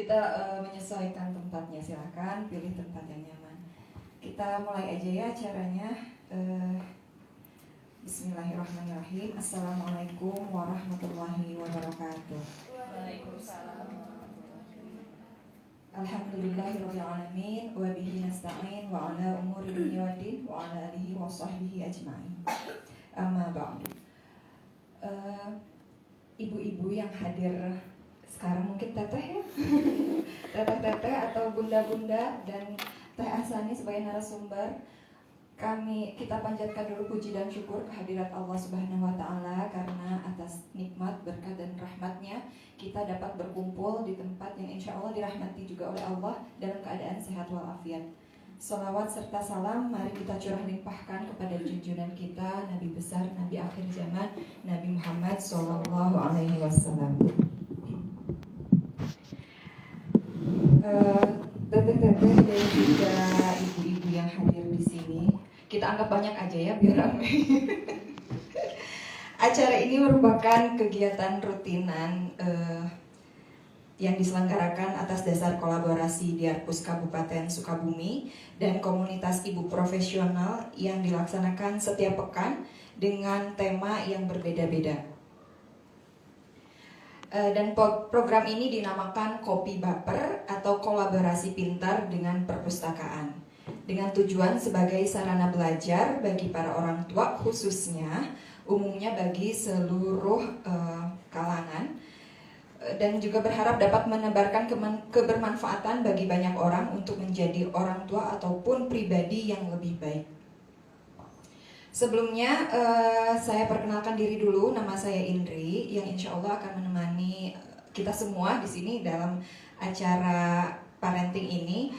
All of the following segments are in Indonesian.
kita menyesuaikan tempatnya, silakan pilih tempat yang nyaman. Kita mulai aja ya acaranya. Bismillahirrahmanirrahim. Assalamualaikum warahmatullahi wabarakatuh. Waalaikumsalam. Alhamdulillahirabbil alamin wa bihi nasta'in wa ala umuri dunya waddin wa ala alihi wa sahbihi ajma'in. Amma ba'du. Ibu-ibu yang hadir sekarang, mungkin teteh ya, teteh-teteh atau bunda-bunda dan Teh Asani sebagai narasumber, kita panjatkan dulu puji dan syukur kehadirat Allah Subhanahu wa Ta'ala, karena atas nikmat, berkat dan rahmatnya kita dapat berkumpul di tempat yang insya Allah dirahmati juga oleh Allah dalam keadaan sehat walafiat. Salawat serta salam mari kita curah limpahkan kepada junjungan kita, Nabi besar, Nabi akhir zaman, Nabi Muhammad Sallallahu Alaihi Wasallam. Teteh-teteh dan juga ibu-ibu yang hadir di sini, kita anggap banyak aja ya biar ramai. Acara ini merupakan kegiatan rutinan yang diselenggarakan atas dasar kolaborasi Diarpus Kabupaten Sukabumi dan komunitas ibu profesional yang dilaksanakan setiap pekan dengan tema yang berbeda-beda. Dan program ini dinamakan Kopi Baper atau kolaborasi pintar dengan perpustakaan, dengan tujuan sebagai sarana belajar bagi para orang tua, khususnya umumnya bagi seluruh kalangan, dan juga berharap dapat menebarkan kebermanfaatan bagi banyak orang untuk menjadi orang tua ataupun pribadi yang lebih baik. Sebelumnya saya perkenalkan diri dulu, nama saya Indri yang insya Allah akan menemani kita semua di sini dalam acara parenting ini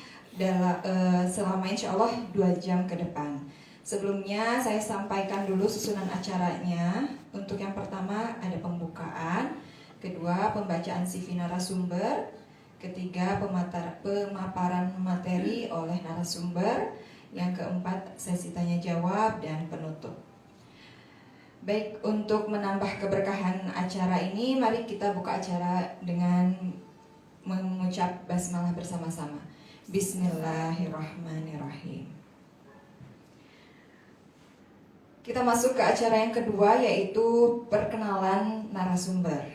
selama insya Allah 2 jam ke depan. Sebelumnya saya sampaikan dulu susunan acaranya. Untuk yang pertama ada pembukaan, kedua pembacaan CV narasumber, ketiga pemaparan materi oleh narasumber, yang keempat sesi tanya jawab dan penutup. Baik, untuk menambah keberkahan acara ini, mari kita buka acara dengan mengucap basmalah bersama-sama. Bismillahirrahmanirrahim. Kita masuk ke acara yang kedua, yaitu perkenalan narasumber.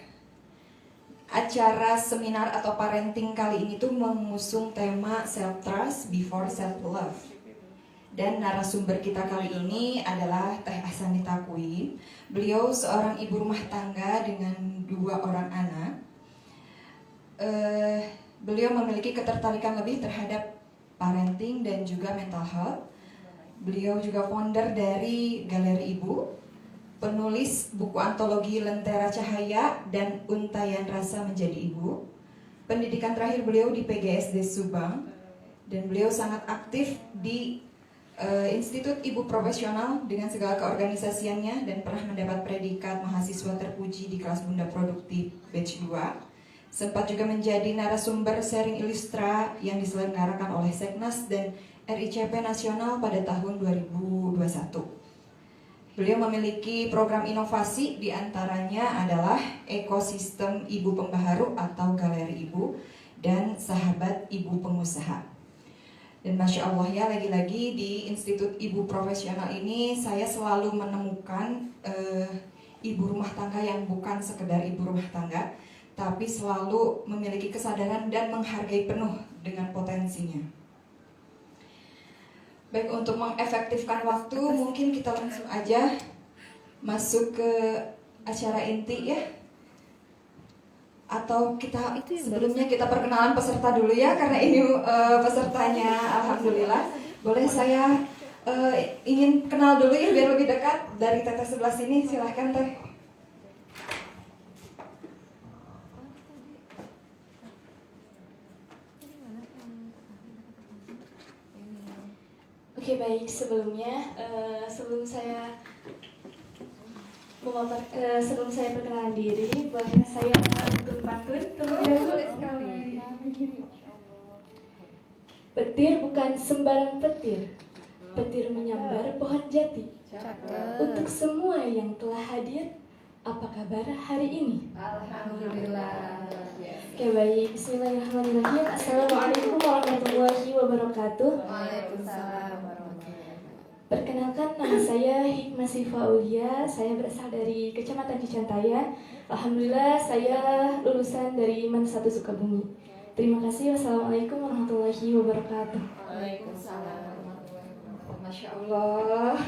Acara seminar atau parenting kali ini tuh mengusung tema Self Trust Before Self Love. Dan narasumber kita kali ini adalah Teh Asani Takwin. Beliau seorang ibu rumah tangga dengan 2 orang anak. Beliau memiliki ketertarikan lebih terhadap parenting dan juga mental health. Beliau juga founder dari Galeri Ibu, penulis buku antologi Lentera Cahaya dan Untayan Rasa Menjadi Ibu. Pendidikan terakhir beliau di PGSD Subang, dan beliau sangat aktif di Institut Ibu Profesional dengan segala keorganisasiannya, dan pernah mendapat predikat mahasiswa terpuji di kelas Bunda Produktif Batch 2. Sempat juga menjadi narasumber sharing Illustra yang diselenggarakan oleh Seknas dan RICP Nasional pada tahun 2021. Beliau memiliki program inovasi, diantaranya adalah Ekosistem Ibu Pembaharu atau Galeri Ibu dan Sahabat Ibu Pengusaha. Dan Masya Allah ya, lagi-lagi di Institut Ibu Profesional ini saya selalu menemukan ibu rumah tangga yang bukan sekedar ibu rumah tangga, tapi selalu memiliki kesadaran dan menghargai penuh dengan potensinya. Baik, untuk mengefektifkan waktu, mungkin kita langsung aja masuk ke acara inti ya. Atau kita sebelumnya kita perkenalan peserta dulu ya, karena ini pesertanya alhamdulillah. Boleh saya ingin kenal dulu ya biar lebih dekat dari teteh sebelah sini, silahkan Teh. Oke, baik, sebelumnya sebelum saya perkenalan diri, boleh saya untuk pantun terlebih dahulu. Petir bukan sembarang petir, petir menyambar pohon jati. Untuk semua yang telah hadir, Apa kabar hari ini? Alhamdulillah. Oke baik, bismillahirrahmanirrahim. Assalamualaikum warahmatullahi wabarakatuh. Waalaikumsalam warahmatullahi wabarakatuh. Perkenalkan, nama saya Hikmah Sifa Aulia. Saya berasal dari Kecamatan Cicantayan. Alhamdulillah saya lulusan dari MAN 1 Sukabumi. Terima kasih. Wassalamualaikum warahmatullahi wabarakatuh. Waalaikumsalam warahmatullahi wabarakatuh. Masya Allah.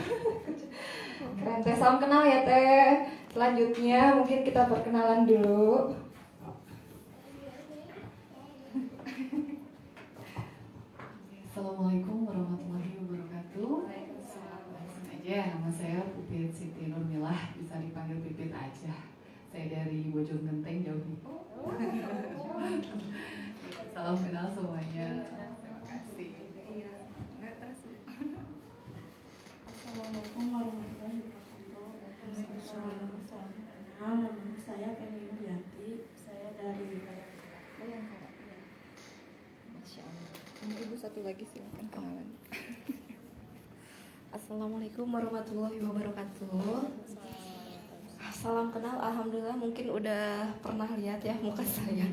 Keren teh, salam kenal ya teh. Selanjutnya mungkin kita perkenalan dulu. Assalamualaikum warahmatullahi wabarakatuh. Langsung aja, nama saya Pipit Siti Nurmilah, bisa dipanggil Pipit aja. Saya dari Bojonggenteng, jauh itu. Salam kenal semuanya. Terima kasih. Assalamualaikum warahmatullahi wabarakatuh. Nama saya Feni Yulianti. Saya dari Masya Allah. Ibu satu lagi silakan kenalan. Assalamualaikum warahmatullahi wabarakatuh. Salam kenal, alhamdulillah mungkin udah pernah lihat ya muka saya.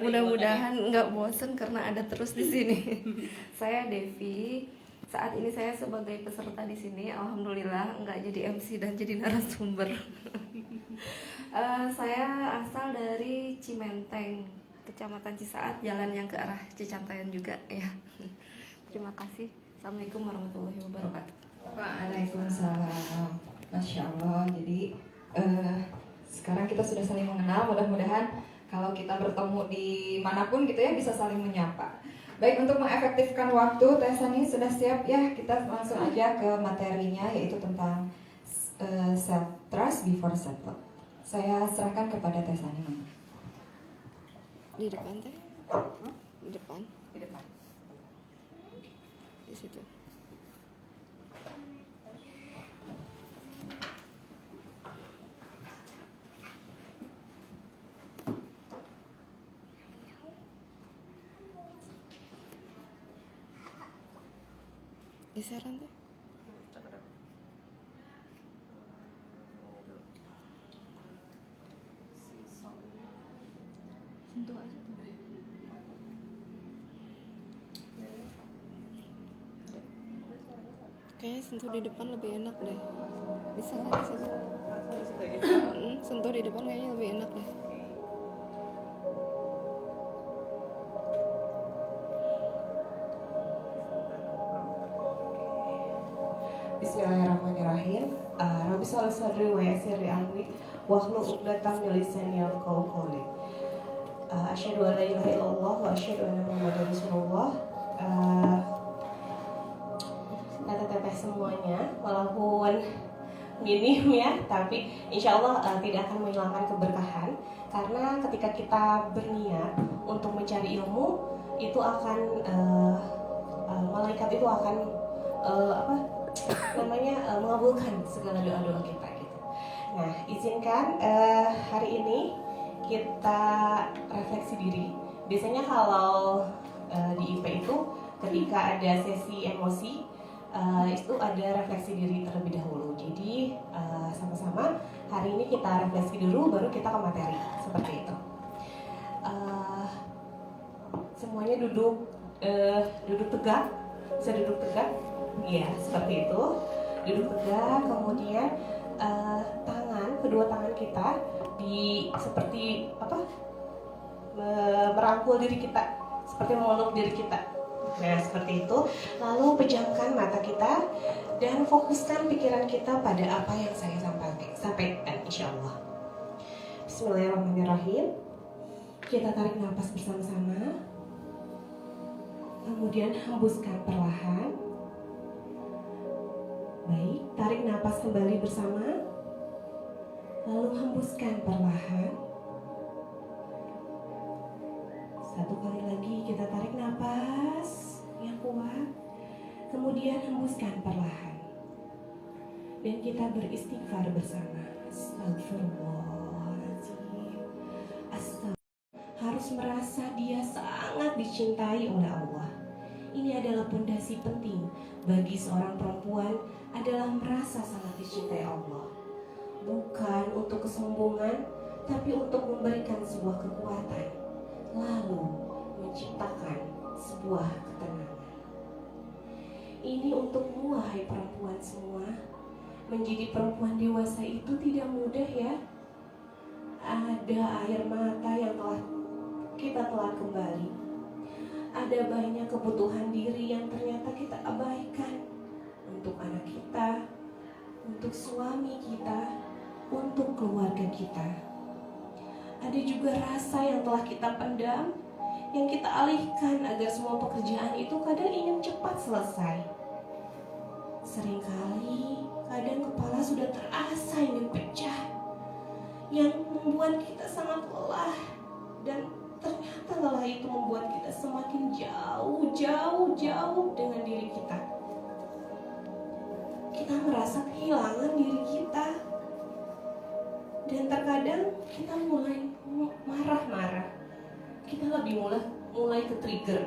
Mudah-mudahan nggak bosen karena ada terus di sini. Saya Devi. Saat ini saya sebagai peserta di sini, alhamdulillah nggak jadi MC dan jadi narasumber. Saya asal dari Cimenteng, Kecamatan Cisaat, jalan yang ke arah Cicantayan juga ya. Terima kasih. Assalamualaikum warahmatullahi wabarakatuh. Waalaikumsalam. Masya Allah. Jadi sekarang kita sudah saling mengenal. Mudah-mudahan kalau kita bertemu di manapun gitu ya bisa saling menyapa. Baik, untuk mengefektifkan waktu, Teh Sani sudah siap ya. Kita langsung aja ke materinya, yaitu tentang self trust before self love. Saya serahkan kepada Teh Sani. Di depan teh? Di depan? Di depan. Di situ. Geseran teh? Sentuh aja. Kayaknya sentuh di depan lebih enak deh. Bisa kan di situ? Sentuh di depan kayaknya lebih enak deh. Bismillahirrahmanirrahim. Rabbi sholli sadri wa yassir li amri wahlul 'uqdatam min lisani yafqahu qawli. Asyhadu an la ilaha illallah wa asyhadu anna Muhammadar Rasulullah. Teteh semuanya, walaupun minim ya, tapi insya Allah tidak akan menghilangkan keberkahan, karena ketika kita berniat untuk mencari ilmu itu akan malaikat itu akan mengabulkan segala doa-doa kita gitu. Nah, izinkan hari ini kita refleksi diri. Biasanya kalau di IP itu ketika ada sesi emosi itu ada refleksi diri terlebih dahulu. Jadi sama-sama hari ini kita refleksi dulu, baru kita ke materi seperti itu. Semuanya duduk tegak, bisa duduk tegak. Iya, seperti itu. Duduk tegak, kemudian kedua tangan kita seperti merangkul diri kita, seperti memeluk diri kita. Nah, seperti itu. Lalu pejamkan mata kita dan fokuskan pikiran kita pada apa yang saya sampaikan, insya Allah. Bismillahirrahmanirrahim. Kita tarik nafas bersama-sama. Kemudian hembuskan perlahan. Baik, tarik nafas kembali bersama. Lalu hembuskan perlahan. Satu kali lagi kita tarik nafas yang kuat. Kemudian hembuskan perlahan. Dan kita beristighfar bersama. Astagfirullahaladzim. Harus merasa dia sangat dicintai oleh Allah. Ini adalah pondasi penting bagi seorang perempuan, adalah merasa sangat dicintai Allah. bukan untuk kesombongan, tapi untuk memberikan sebuah kekuatan, lalu menciptakan sebuah ketenangan. Ini untukmu, wahai perempuan semua. Menjadi perempuan dewasa itu tidak mudah ya. Ada air mata yang kita telah kembali. Ada banyak kebutuhan diri yang ternyata kita abaikan. Untuk anak kita, untuk suami kita, untuk keluarga kita. Ada juga rasa yang telah kita pendam, yang kita alihkan agar semua pekerjaan itu kadang ingin cepat selesai. Seringkali kadang kepala sudah terasa ingin pecah, yang membuat kita sangat lelah, dan ternyata lelah itu membuat kita semakin jauh dengan diri kita. Kita merasa kehilangan diri kita, dan terkadang kita mulai marah-marah. Kita lebih mulai ke-trigger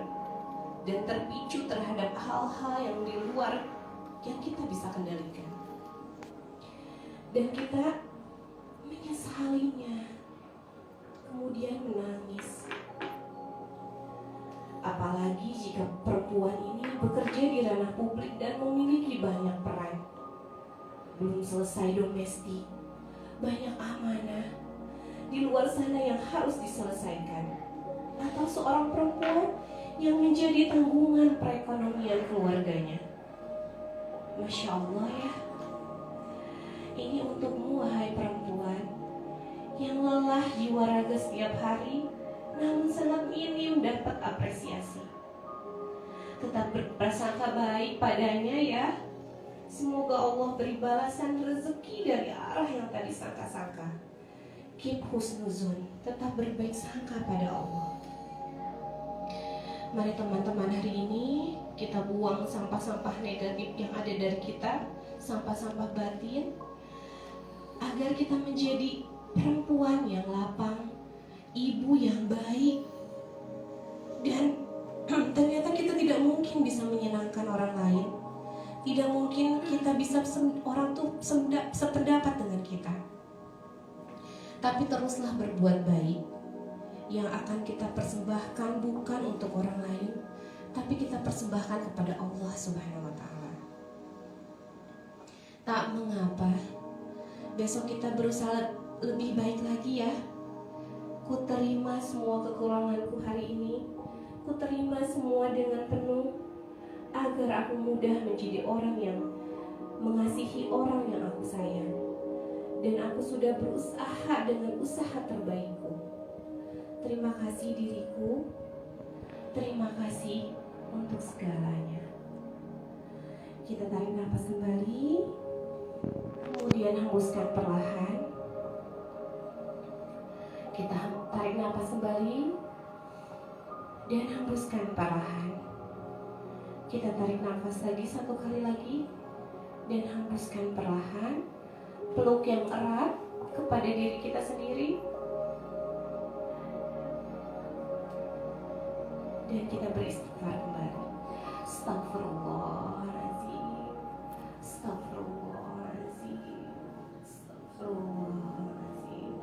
dan terpicu terhadap hal-hal yang di luar yang kita bisa kendalikan. Dan kita menyesalinya, kemudian menangis. Apalagi jika perempuan ini bekerja di ranah publik dan memiliki banyak peran. Belum selesai domestik, banyak amanah di luar sana yang harus diselesaikan. Atau seorang perempuan yang menjadi tanggungan perekonomian keluarganya. Masya Allah ya. Ini untukmu, wahai perempuan yang lelah jiwa raga setiap hari, namun sangat minim dapat apresiasi. Tetap berprasangka baik padanya ya. Semoga Allah beri balasan rezeki dari arah yang tadi sangka-sangka. Keep husnuzon, tetap berbaik sangka pada Allah. Mari teman-teman, hari ini kita buang sampah-sampah negatif yang ada dari kita, sampah-sampah batin, agar kita menjadi perempuan yang lapang, ibu yang baik. Dan ternyata kita tidak mungkin bisa menyenangkan orang lain. Tidak mungkin kita bisa orang tuh sependapat dengan kita. Tapi teruslah berbuat baik. Yang akan kita persembahkan bukan untuk orang lain, tapi kita persembahkan kepada Allah Subhanahu wa Ta'ala. Tak mengapa, besok kita berusaha lebih baik lagi ya. Ku terima semua kekuranganku hari ini, ku terima semua dengan penuh, agar aku mudah menjadi orang yang mengasihi orang yang aku sayang. Dan aku sudah berusaha dengan usaha terbaikku. Terima kasih diriku, terima kasih untuk segalanya. Kita tarik nafas kembali, kemudian hembuskan perlahan. Kita tarik nafas kembali dan hembuskan perlahan. Kita tarik nafas lagi satu kali lagi dan hembuskan perlahan. Peluk yang erat kepada diri kita sendiri. Dan kita beristighfar kembali. Astagfirullahaladzim, astagfirullahaladzim, astagfirullahaladzim.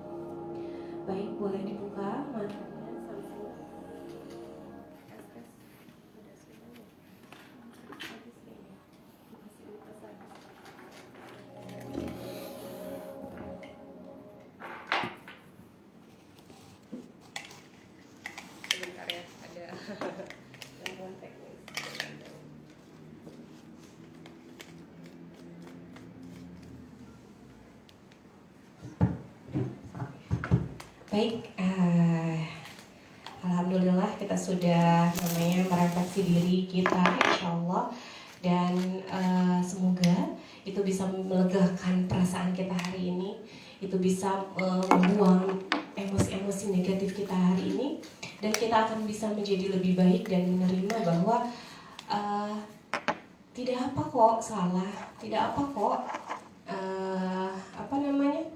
Baik, boleh dibuka matanya sambil. Sebentar ya, ada gangguan teknis. Baik, alhamdulillah kita sudah merefleksi diri kita, insya Allah, dan semoga itu bisa melegakan perasaan kita hari ini, itu bisa membuang emosi-emosi negatif kita hari ini, dan kita akan bisa menjadi lebih baik dan menerima bahwa tidak apa kok salah, tidak apa kok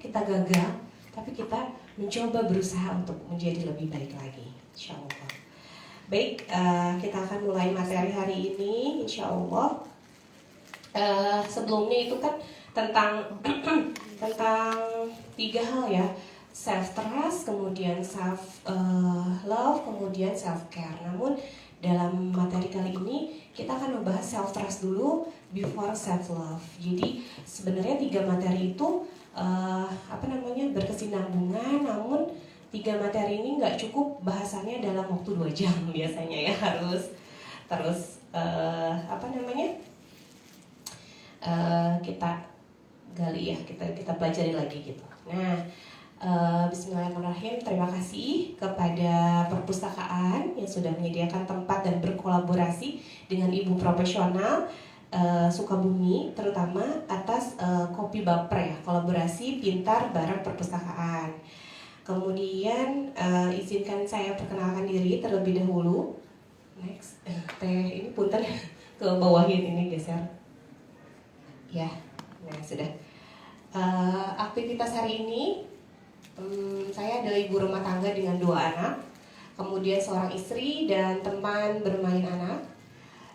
kita gagal, tapi kita mencoba berusaha untuk menjadi lebih baik lagi, insya Allah. Baik, kita akan mulai materi hari ini, insya Allah. Sebelumnya itu kan tentang tentang 3 hal ya, self trust, kemudian self love, kemudian self care. Namun dalam materi kali ini kita akan membahas self trust dulu before self love. Jadi sebenarnya 3 materi itu berkesinambungan, namun 3 materi ini nggak cukup bahasannya dalam waktu 2 jam biasanya ya, harus terus kita gali ya, kita pelajari lagi gitu. Nah, bismillahirrahmanirrahim. Terima kasih kepada perpustakaan yang sudah menyediakan tempat dan berkolaborasi dengan ibu profesional Sukabumi, terutama atas kopi baper ya, kolaborasi pintar bareng perpustakaan. Kemudian izinkan saya perkenalkan diri terlebih dahulu. Next, ini punten ke bawahin ini geser. Ya, nah sudah. Aktivitas hari ini saya adalah ibu rumah tangga dengan 2 anak, kemudian seorang istri dan teman bermain anak.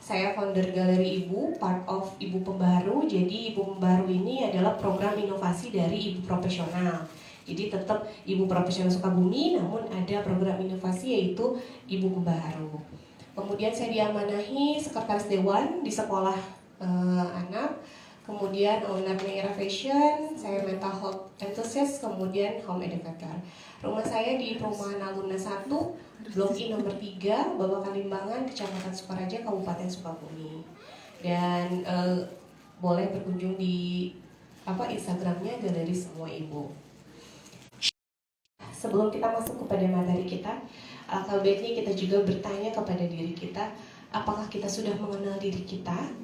Saya founder Galeri Ibu, part of Ibu Pembaharu. Jadi Ibu Pembaharu ini adalah program inovasi dari Ibu Profesional. Jadi tetap Ibu Profesional Sukabumi, namun ada program inovasi yaitu Ibu Pembaharu. Kemudian saya diamanahi sekretaris dewan di sekolah anak. Kemudian owner Meira Fashion, saya mental health enthusiast, kemudian home educator. Rumah saya di Perumahan Aluna 1, Blok I nomor 3, Babakan Limbangan, Kecamatan Sukaraja, Kabupaten Sukabumi. Dan boleh berkunjung di Instagramnya Galeri Semua Ibu. Sebelum kita masuk kepada materi kita, kalau baiknya kita juga bertanya kepada diri kita, apakah kita sudah mengenal diri kita?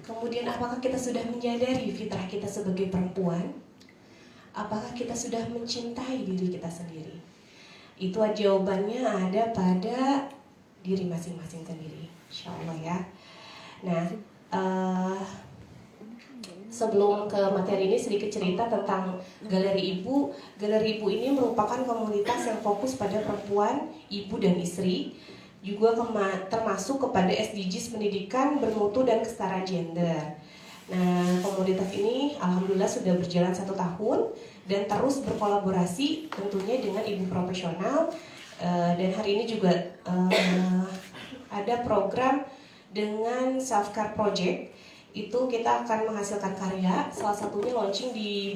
Kemudian apakah kita sudah menyadari fitrah kita sebagai perempuan? Apakah kita sudah mencintai diri kita sendiri? Itu jawabannya ada pada diri masing-masing sendiri, insya Allah ya. Nah, sebelum ke materi ini sedikit cerita tentang Galeri Ibu. Galeri Ibu ini merupakan komunitas yang fokus pada perempuan, ibu dan istri, juga termasuk kepada SDGs pendidikan bermutu dan kesetaraan gender. Nah, komunitas ini alhamdulillah sudah berjalan 1 tahun dan terus berkolaborasi tentunya dengan ibu profesional. Dan hari ini juga ada program dengan Self Care Project. Itu kita akan menghasilkan karya, salah satunya launching di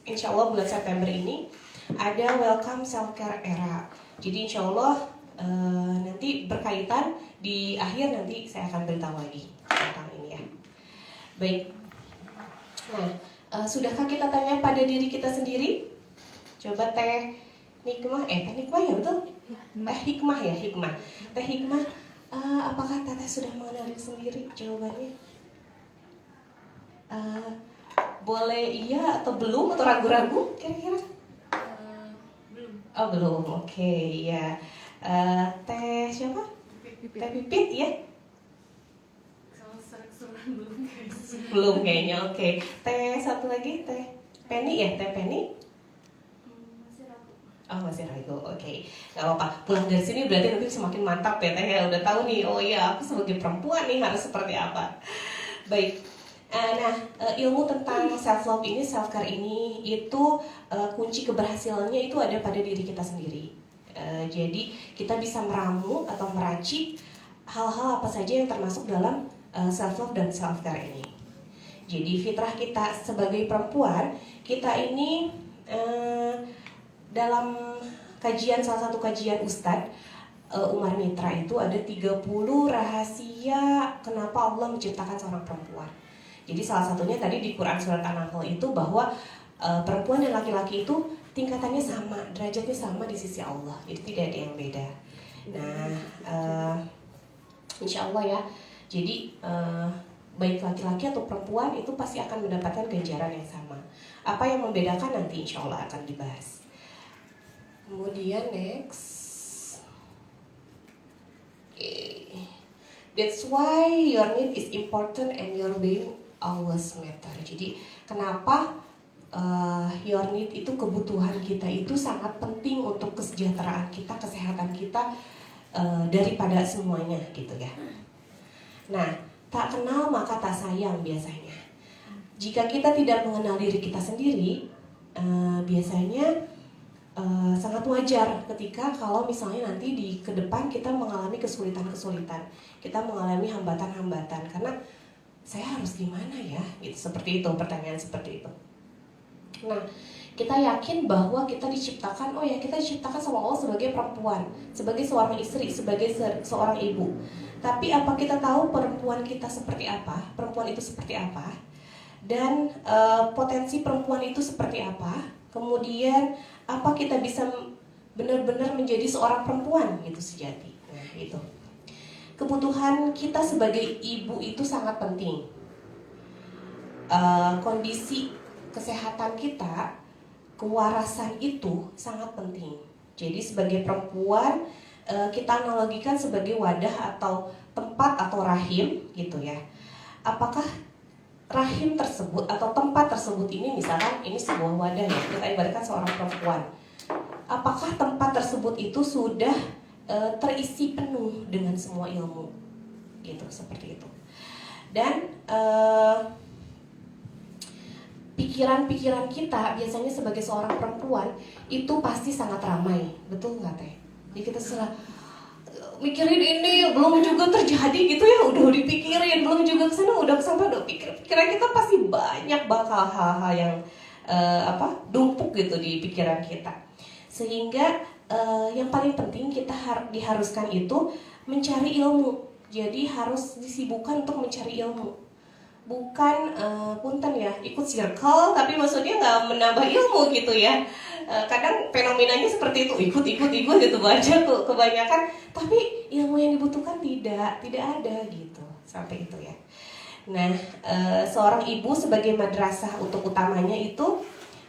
insya Allah bulan September ini. Ada Welcome Self Care Era. Jadi insya Allah nanti berkaitan di akhir, nanti saya akan beritahu lagi tentang ini ya. Baik. Nah, sudahkah kita tanya pada diri kita sendiri? Coba Teh Hikmah ya betul? Hikmah ya, Hikmah. Teh Hikmah, apakah Teteh sudah mengenal diri sendiri? Jawabannya boleh iya atau belum, atau ragu-ragu kira-kira? Belum. Oh belum, oke ya. Teh siapa? Teh Pipit ya? Kalau serak-serak belum kayaknya. Belum kayaknya, oke. Teh satu lagi, Teh Penny ya? Teh Penny? Masih ragu. Oh masih ragu, oke. Gak apa-apa, pulang dari sini berarti nanti semakin mantap ya Teh ya. Udah tahu nih, oh iya aku sebagai perempuan nih harus seperti apa. Baik. Nah, ilmu tentang self love ini, self care ini, itu kunci keberhasilannya itu ada pada diri kita sendiri. Jadi kita bisa meramu atau meracik hal-hal apa saja yang termasuk dalam self love dan self care ini. Jadi fitrah kita sebagai perempuan, kita ini dalam salah satu kajian Ustadz Umar Mitra itu ada 30 rahasia kenapa Allah menciptakan seorang perempuan. Jadi salah satunya tadi di Quran surat An-Nahl itu bahwa perempuan dan laki-laki itu tingkatannya sama, derajatnya sama di sisi Allah. Jadi tidak ada yang beda. Nah, insya Allah ya. Jadi baik laki-laki atau perempuan itu pasti akan mendapatkan ganjaran yang sama. Apa yang membedakan nanti insya Allah akan dibahas. Kemudian next. That's why your need is important and your being always matter. Jadi kenapa your need itu, kebutuhan kita itu sangat penting untuk kesejahteraan kita, kesehatan kita daripada semuanya gitu ya. Nah, tak kenal maka tak sayang biasanya. Jika kita tidak mengenal diri kita sendiri, biasanya sangat wajar ketika kalau misalnya nanti di ke depan kita mengalami kesulitan-kesulitan, kita mengalami hambatan-hambatan, karena saya harus gimana ya, gitu, seperti itu, pertanyaan seperti itu. Nah, kita yakin bahwa kita diciptakan, kita diciptakan sama Allah sebagai perempuan, sebagai seorang istri, sebagai seorang ibu. Tapi apa kita tahu perempuan kita seperti apa, perempuan itu seperti apa, dan potensi perempuan itu seperti apa? Kemudian apa kita bisa benar-benar menjadi seorang perempuan gitu sejati? Nah, itu. Kebutuhan kita sebagai ibu itu sangat penting. Kondisi kesehatan kita, kewarasan itu sangat penting. Jadi sebagai perempuan, kita analogikan sebagai wadah atau tempat atau rahim gitu ya. Apakah rahim tersebut atau tempat tersebut ini, misalkan ini sebuah wadah ya, kita ibaratkan seorang perempuan. Apakah tempat tersebut itu sudah terisi penuh dengan semua ilmu, gitu, seperti itu. Dan pikiran-pikiran kita biasanya sebagai seorang perempuan itu pasti sangat ramai, betul nggak Teh? Jadi kita salah mikirin ini, belum juga terjadi gitu ya, udah dipikirin, belum juga kesana, udah kesana, udah pikiran kita pasti banyak bakal hal-hal yang dumpuk gitu di pikiran kita. Sehingga yang paling penting kita diharuskan itu mencari ilmu. Jadi harus disibukkan untuk mencari ilmu. Bukan punten ya, ikut circle tapi maksudnya nggak menambah ilmu gitu ya. Kadang fenomenanya seperti itu, ikut gitu baca tuh kebanyakan, tapi ilmu yang dibutuhkan tidak ada gitu, sampai itu ya. Nah, seorang ibu sebagai madrasah untuk utamanya itu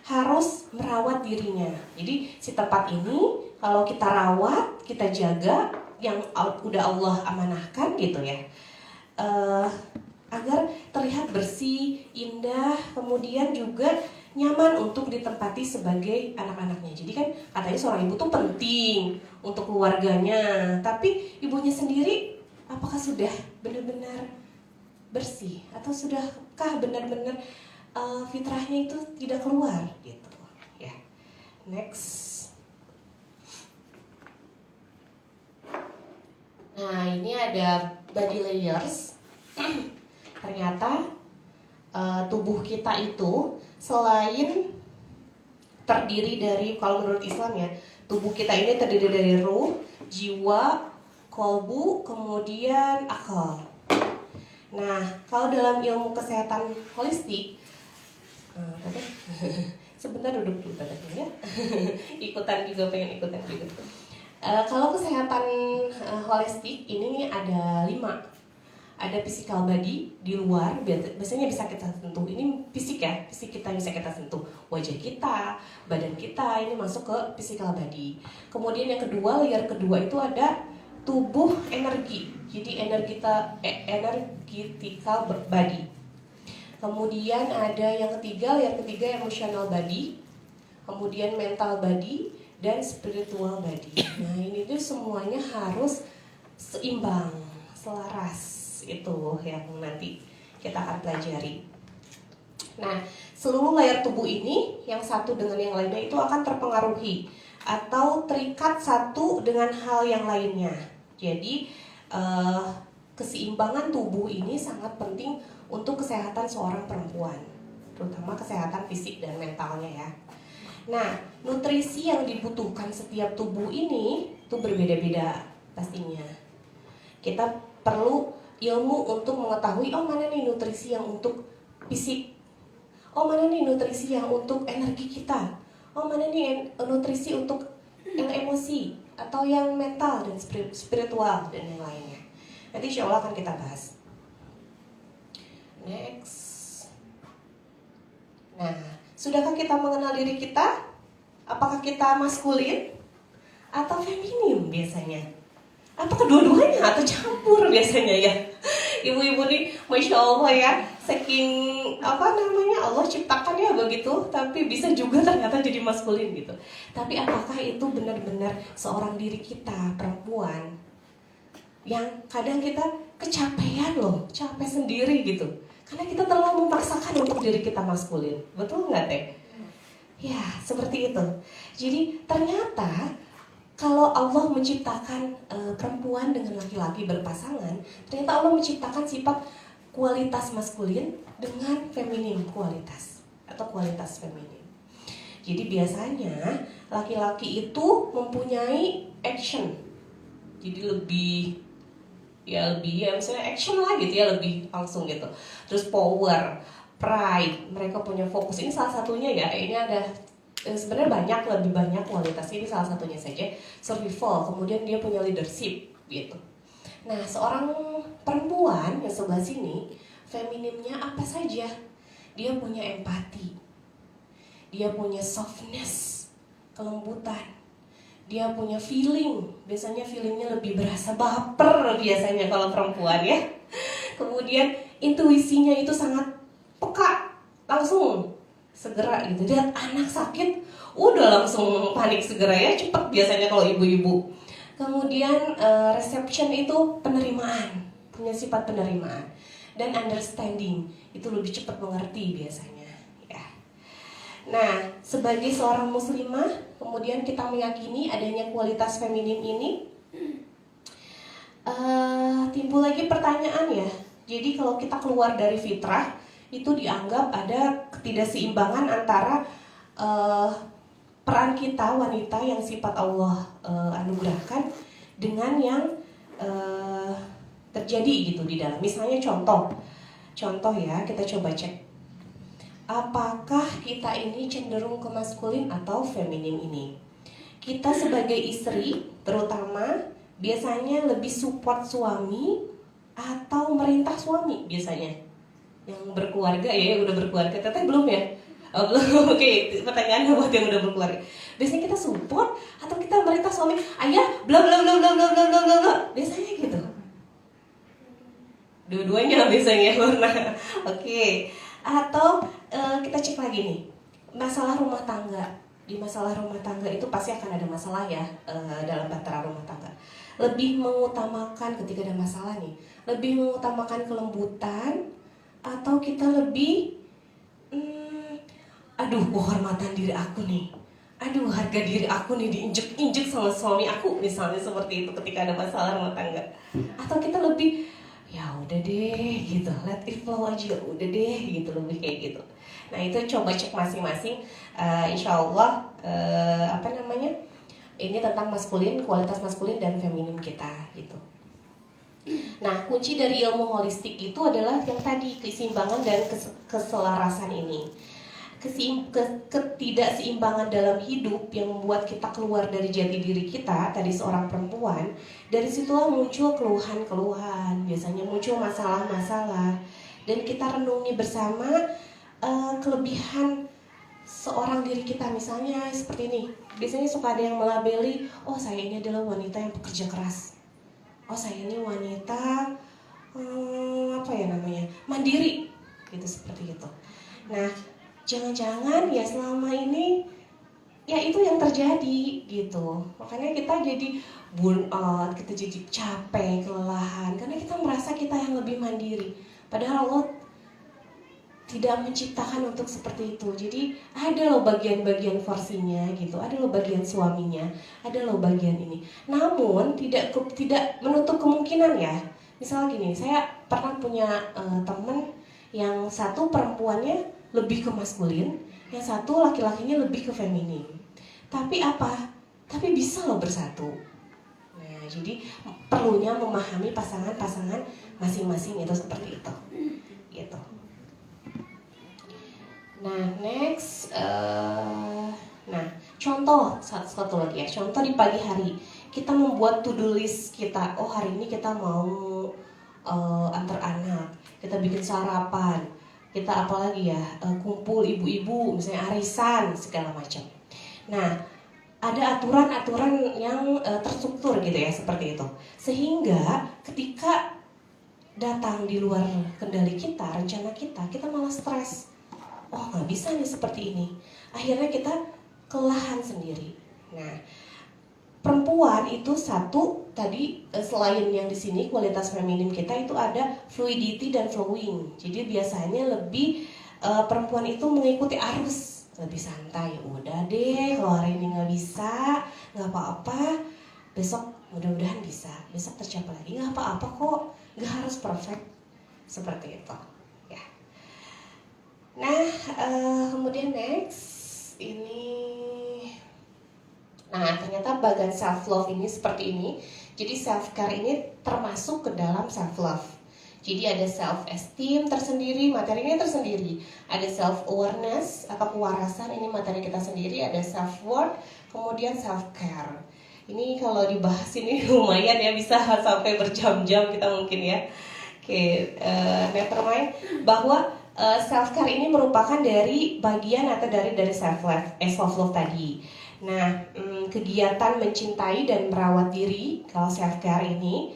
harus merawat dirinya. Jadi si tempat ini kalau kita rawat, kita jaga, yang udah Allah amanahkan gitu ya, agar terlihat bersih, indah, kemudian juga nyaman untuk ditempati sebagai anak-anaknya. Jadi kan katanya seorang ibu tuh penting untuk keluarganya, tapi ibunya sendiri apakah sudah benar-benar bersih atau sudahkah benar-benar fitrahnya itu tidak keluar gitu ya. Next. Nah, ini ada body layers. Ternyata tubuh kita itu selain terdiri dari, kalau menurut Islam ya, tubuh kita ini terdiri dari ruh, jiwa, kolbu, kemudian akal. Nah, kalau dalam ilmu kesehatan holistik, sebentar duduk dulu ya, pengen ikutan juga. Kalau kesehatan holistik ini ada 5. Ada physical body di luar, biasanya bisa kita sentuh. Ini fisik ya, fisik kita bisa kita sentuh. Wajah kita, badan kita, ini masuk ke physical body. Kemudian yang kedua, layer kedua itu ada tubuh energi. Jadi energetical body. Kemudian ada yang ketiga, layer ketiga emotional body. Kemudian mental body dan spiritual body. Nah, ini tuh semuanya harus seimbang, selaras. Itu yang nanti kita akan pelajari. Nah, seluruh layar tubuh ini yang satu dengan yang lainnya itu akan terpengaruhi atau terikat satu dengan hal yang lainnya. Jadi keseimbangan tubuh ini sangat penting untuk kesehatan seorang perempuan, terutama kesehatan fisik dan mentalnya ya. Nah, nutrisi yang dibutuhkan setiap tubuh ini itu berbeda-beda pastinya. Kita perlu ilmu untuk mengetahui, mana nih nutrisi yang untuk fisik, mana nih nutrisi yang untuk energi kita, mana nih nutrisi untuk yang emosi atau yang mental dan spiritual dan yang lainnya. Nanti insya Allah akan kita bahas. Next. Nah, sudahkah kita mengenal diri kita? Apakah kita maskulin atau feminim biasanya? Apa kedua-duanya atau campur biasanya ya? Ibu-ibu nih, masya Allah ya, saking Allah ciptakan ya begitu, tapi bisa juga ternyata jadi maskulin gitu. Tapi apakah itu benar-benar seorang diri kita perempuan yang kadang kita kecapean loh, capek sendiri gitu, Karena kita terlalu memaksakan untuk diri kita maskulin. Betul nggak Teh? Ya, seperti itu. Jadi ternyata kalau Allah menciptakan perempuan dengan laki-laki berpasangan, ternyata Allah menciptakan sifat kualitas maskulin dengan feminim kualitas atau kualitas feminim. Jadi biasanya laki-laki itu mempunyai action. Jadi lebih misalnya action lah gitu ya, lebih langsung gitu. Terus power, pride, mereka punya fokus. Ini salah satunya ya. Ini ada sebenarnya lebih banyak kualitas, ini salah satunya saja. Survival, kemudian dia punya leadership gitu. Nah, seorang perempuan yang sebelah sini, feminimnya apa saja? Dia punya empati, dia punya softness, kelembutan, dia punya feeling. Biasanya feelingnya lebih berasa baper biasanya kalau perempuan ya. Kemudian intuisinya itu sangat peka, langsung segera gitu. Lihat anak sakit, udah langsung panik segera ya, cepet biasanya kalau ibu-ibu. Kemudian reception itu penerimaan, punya sifat penerimaan. Dan understanding, itu lebih cepat mengerti biasanya ya. Nah, sebagai seorang muslimah, kemudian kita meyakini adanya kualitas feminim ini, timbul lagi pertanyaan ya. Jadi kalau kita keluar dari fitrah, itu dianggap ada ketidakseimbangan antara peran kita wanita yang sifat Allah anugerahkan dengan yang terjadi gitu di dalam. Misalnya contoh ya, kita coba cek. Apakah kita ini cenderung ke maskulin atau feminim ini? Kita sebagai istri terutama biasanya lebih support suami atau merintah suami biasanya. Yang berkeluarga ya, yang udah berkeluarga. Teteh belum ya? Oh, belum. Oke, pertanyaannya buat yang udah berkeluarga. Biasanya kita support atau kita merintah suami, ayah bla bla bla bla bla bla bla bla. Biasanya gitu. Dua-duanya biasanya pernah. Oke. Atau kita cek lagi nih, masalah rumah tangga. Di masalah rumah tangga itu pasti akan ada masalah ya dalam bahtera rumah tangga. Lebih mengutamakan ketika ada masalah nih, lebih mengutamakan kelembutan atau kita lebih aduh kehormatan diri aku nih, aduh harga diri aku nih diinjek-injek sama suami aku misalnya, seperti itu ketika ada masalah rumah tangga. Atau kita lebih ya udah deh gitu, let it flow aja, udah deh gitu, lebih kayak gitu. Nah itu coba cek masing-masing. Insya Allah ini tentang maskulin, kualitas maskulin dan feminim kita gitu. Nah, kunci dari ilmu holistik itu adalah yang tadi, keseimbangan dan keselarasan ini. Ketidakseimbangan dalam hidup yang membuat kita keluar dari jati diri kita, tadi seorang perempuan, dari situlah muncul keluhan-keluhan, biasanya muncul masalah-masalah, dan kita renungi bersama kelebihan seorang diri kita. Misalnya seperti ini, biasanya suka ada yang melabeli, oh saya ini adalah wanita yang pekerja keras, oh saya ini wanita mandiri gitu, seperti itu. Nah, jangan-jangan ya selama ini ya itu yang terjadi gitu. Makanya kita jadi burn out, kita jadi capek, kelelahan karena kita merasa kita yang lebih mandiri. Padahal Allah tidak menciptakan untuk seperti itu. Jadi ada loh bagian-bagian porsinya gitu, ada loh bagian suaminya, ada loh bagian ini. Namun tidak menutup kemungkinan ya. Misal gini, saya pernah punya temen yang satu perempuannya lebih ke maskulin, yang satu laki-lakinya lebih ke feminim. Tapi Tapi bisa loh bersatu. Nah, jadi perlunya memahami pasangan-pasangan masing-masing itu seperti itu. Gitu. Nah, next, contoh satu lagi ya. Contoh di pagi hari kita membuat to-do list kita. Oh, hari ini kita mau antar anak, kita bikin sarapan, kita apalagi ya, kumpul ibu-ibu, misalnya arisan segala macam. Nah, ada aturan-aturan yang terstruktur gitu ya, seperti itu. Sehingga ketika datang di luar kendali kita, rencana kita malah stres. Oh, nggak bisa nih seperti ini. Akhirnya kita kelelahan sendiri. Nah, perempuan itu satu tadi selain yang di sini kualitas feminim kita itu ada fluidity dan flowing. Jadi biasanya lebih perempuan itu mengikuti arus, lebih santai. Udah deh, kalau hari ini nggak bisa, nggak apa-apa. Besok mudah-mudahan bisa. Besok tercapai lagi, nggak apa-apa kok. Nggak harus perfect seperti itu. Ya. Nah, kemudian next ini. Nah, ternyata bagian self love ini seperti ini. Jadi self care ini termasuk ke dalam self love. Jadi ada self esteem tersendiri, materinya tersendiri. Ada self awareness atau kewarasan, ini materi kita sendiri. Ada self worth, kemudian self care. Ini kalau dibahas ini lumayan ya, bisa sampai berjam-jam kita mungkin ya. Oke, never mind bahwa self care ini merupakan dari bagian atau dari self love tadi. Nah, kegiatan mencintai dan merawat diri kalau self care ini,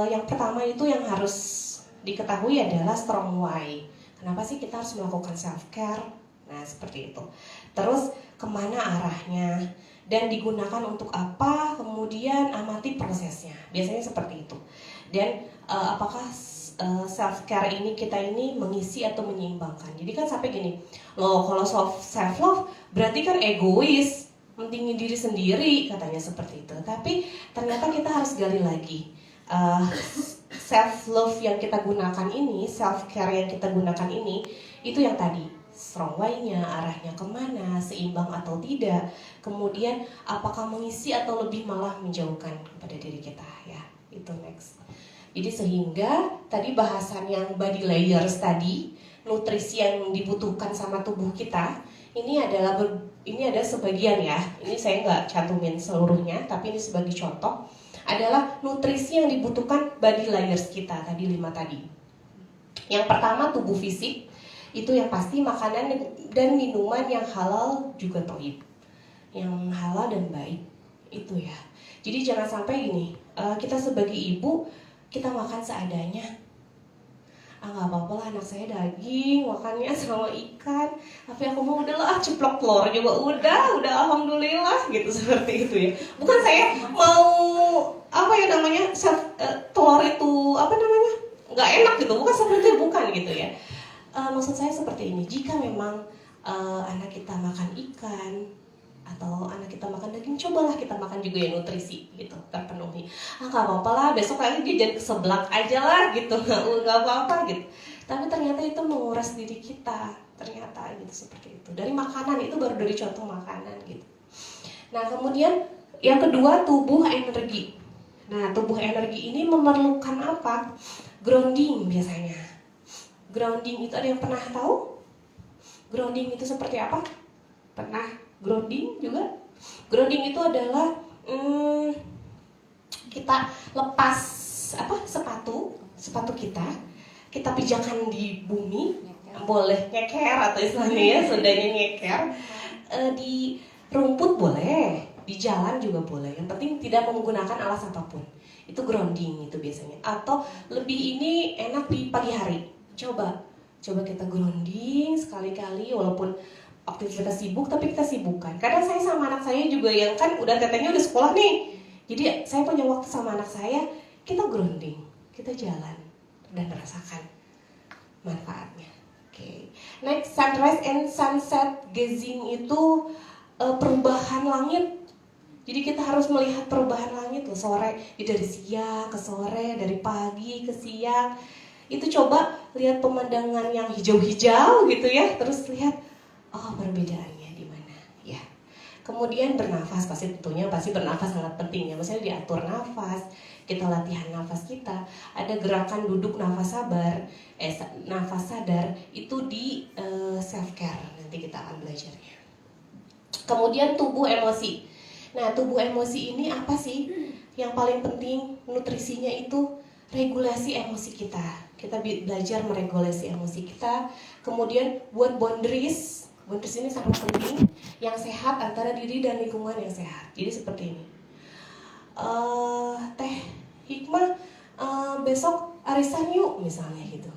yang pertama itu yang harus diketahui adalah strong why. Kenapa sih kita harus melakukan self care? Nah, seperti itu. Terus kemana arahnya dan digunakan untuk apa? Kemudian amati prosesnya. Biasanya seperti itu. Dan apakah self care ini kita ini mengisi atau menyeimbangkan? Jadi kan sampai gini, loh kalau self love berarti kan egois, mentingin diri sendiri katanya seperti itu. Tapi ternyata kita harus gali lagi. Self love yang kita gunakan ini, self care yang kita gunakan ini, itu yang tadi strong why-nya, arahnya kemana, seimbang atau tidak, kemudian apakah mengisi atau lebih malah menjauhkan kepada diri kita ya. Itu next. Jadi sehingga tadi bahasan yang body layers tadi, nutrisi yang dibutuhkan sama tubuh kita, ini adalah sebagian ya. Ini saya nggak cantumin seluruhnya, tapi ini sebagai contoh adalah nutrisi yang dibutuhkan body layers kita tadi 5 tadi. Yang pertama tubuh fisik, itu yang pasti makanan dan minuman yang halal juga thayyib, yang halal dan baik itu ya. Jadi jangan sampai gini, kita sebagai ibu kita makan seadanya. Nggak apa-apa lah anak saya daging, makannya sama ikan, tapi aku mau udahlah ceplok telur juga udah alhamdulillah gitu, seperti itu ya. Bukan saya mau apa ya namanya telur itu apa namanya nggak enak gitu, bukan seperti itu, bukan gitu ya. Maksud saya seperti ini, jika memang anak kita makan ikan atau anak kita makan daging, cobalah kita makan juga ya nutrisi gitu, terpenuhi. Nggak apa-apa lah, besok lagi jajan ke seblak aja lah gitu, nggak apa-apa gitu. Tapi ternyata itu menguras diri kita, ternyata gitu, seperti itu. Dari makanan, itu baru dari contoh makanan gitu. Nah kemudian yang kedua, tubuh energi. Nah tubuh energi ini memerlukan apa? Grounding biasanya. Grounding itu ada yang pernah tahu? Grounding itu seperti apa? Pernah grounding juga? Grounding itu adalah kita lepas sepatu kita pijakan di bumi, boleh nyeker atau istilahnya ya sundanya nyeker, di rumput boleh, di jalan juga boleh. Yang penting tidak menggunakan alas apapun. Itu grounding itu biasanya. Atau lebih ini enak di pagi hari. Coba kita grounding sekali-kali, walaupun aktivitas sibuk tapi kita sibukkan. Kadang saya sama anak saya juga yang kan udah tetenya udah sekolah nih, jadi saya punya waktu sama anak saya, kita grounding, kita jalan dan merasakan manfaatnya. Oke. Next, sunrise and sunset gazing itu perubahan langit. Jadi kita harus melihat perubahan langit loh, sore, dari siang ke sore, dari pagi ke siang. Itu coba lihat pemandangan yang hijau-hijau gitu ya, terus lihat perbedaannya di mana ya. Kemudian bernafas, pasti bernafas sangat penting ya. Misalnya diatur nafas, kita latihan nafas kita. Ada gerakan duduk nafas sadar itu di self care, nanti kita akan belajarnya. Kemudian tubuh emosi. Nah, tubuh emosi ini apa sih? Yang paling penting nutrisinya itu regulasi emosi kita. Kita belajar meregulasi emosi kita. Kemudian buat boundaries ini sangat penting, yang sehat antara diri dan lingkungan yang sehat. Jadi seperti ini. Teh Hikmah, besok arisan yuk misalnya gitu.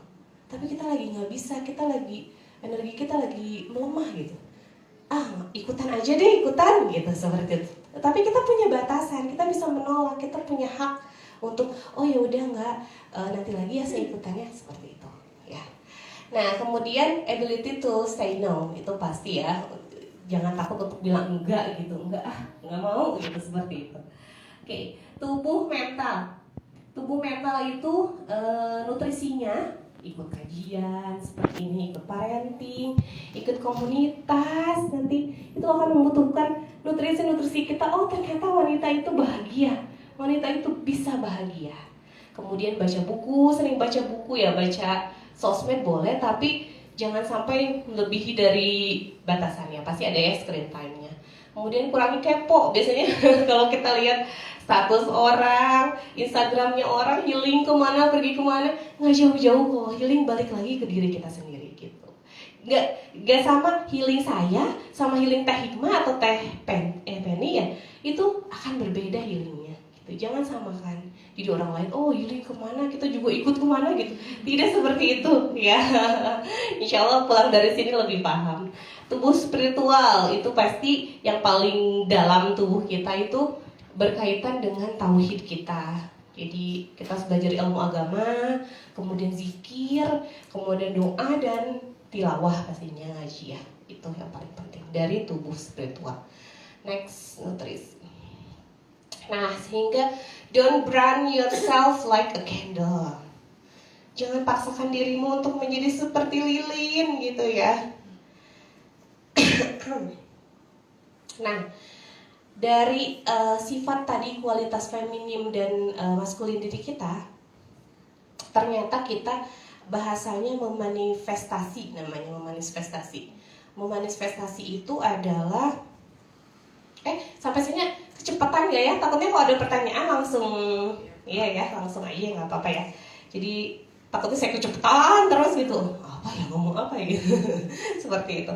Tapi kita lagi nggak bisa, energi kita lagi melemah gitu. Ikutan aja deh, ikutan gitu, seperti itu. Tapi kita punya batasan, kita bisa menolak, kita punya hak untuk oh ya udah nggak, nanti lagi ya saya ikutannya, seperti itu ya. Nah kemudian ability to say no itu pasti ya, jangan takut untuk bilang enggak gitu, enggak mau gitu, seperti itu. Oke, tubuh mental itu nutrisinya ikut kajian seperti ini, ikut parenting, ikut komunitas, nanti itu akan membutuhkan nutrisi kita. Oh ternyata wanita itu bahagia, wanita itu bisa bahagia. Kemudian baca buku, sering baca buku ya, baca sosmed boleh, tapi jangan sampai melebihi dari batasannya, pasti ada ya screen time-nya. Kemudian kurangi kepo, biasanya kalau kita lihat status orang, Instagramnya orang, healing kemana, pergi kemana, nggak jauh-jauh kok, healing balik lagi ke diri kita sendiri gitu. Nggak sama healing saya, sama healing Teh Hikmah atau Teh Penny ya, itu akan berbeda healingnya gitu. Jangan samakan. Jadi orang lain, oh healing kemana, kita juga ikut kemana gitu. Tidak seperti itu ya. Insya Allah pulang dari sini lebih paham. Tubuh spiritual itu pasti yang paling dalam tubuh kita itu berkaitan dengan tauhid kita. Jadi kita harus belajar ilmu agama, kemudian zikir, kemudian doa dan tilawah pastinya, ngaji ya. Itu yang paling penting dari tubuh spiritual. Next, nutrisi. Nah, sehingga don't burn yourself like a candle. Jangan paksakan dirimu untuk menjadi seperti lilin gitu ya. Nah, dari sifat tadi kualitas feminim dan maskulin diri kita, ternyata kita bahasanya memanifestasi, namanya memanifestasi. Memanifestasi itu adalah sampai sini kecepatan ya, takutnya kalau ada pertanyaan langsung iya ya, langsung aja nggak apa-apa ya. Jadi takutnya saya kecepatan terus gitu, apa ya ngomong apa ya gitu. Seperti itu.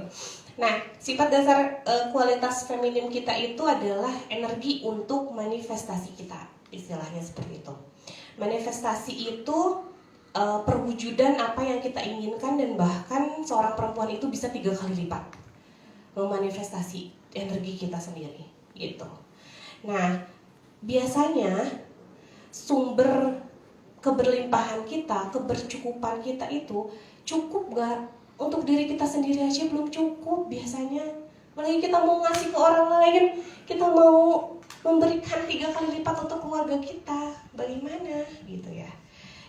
Nah, sifat dasar kualitas feminim kita itu adalah energi untuk manifestasi kita, istilahnya seperti itu. Manifestasi itu perwujudan apa yang kita inginkan, dan bahkan seorang perempuan itu bisa 3 kali lipat memanifestasi energi kita sendiri, gitu. Nah, biasanya sumber keberlimpahan kita, kebercukupan kita itu cukup gak? Untuk diri kita sendiri aja belum cukup biasanya. Apalagi kita mau ngasih ke orang lain, kita mau memberikan 3 kali lipat untuk keluarga kita. Bagaimana gitu ya.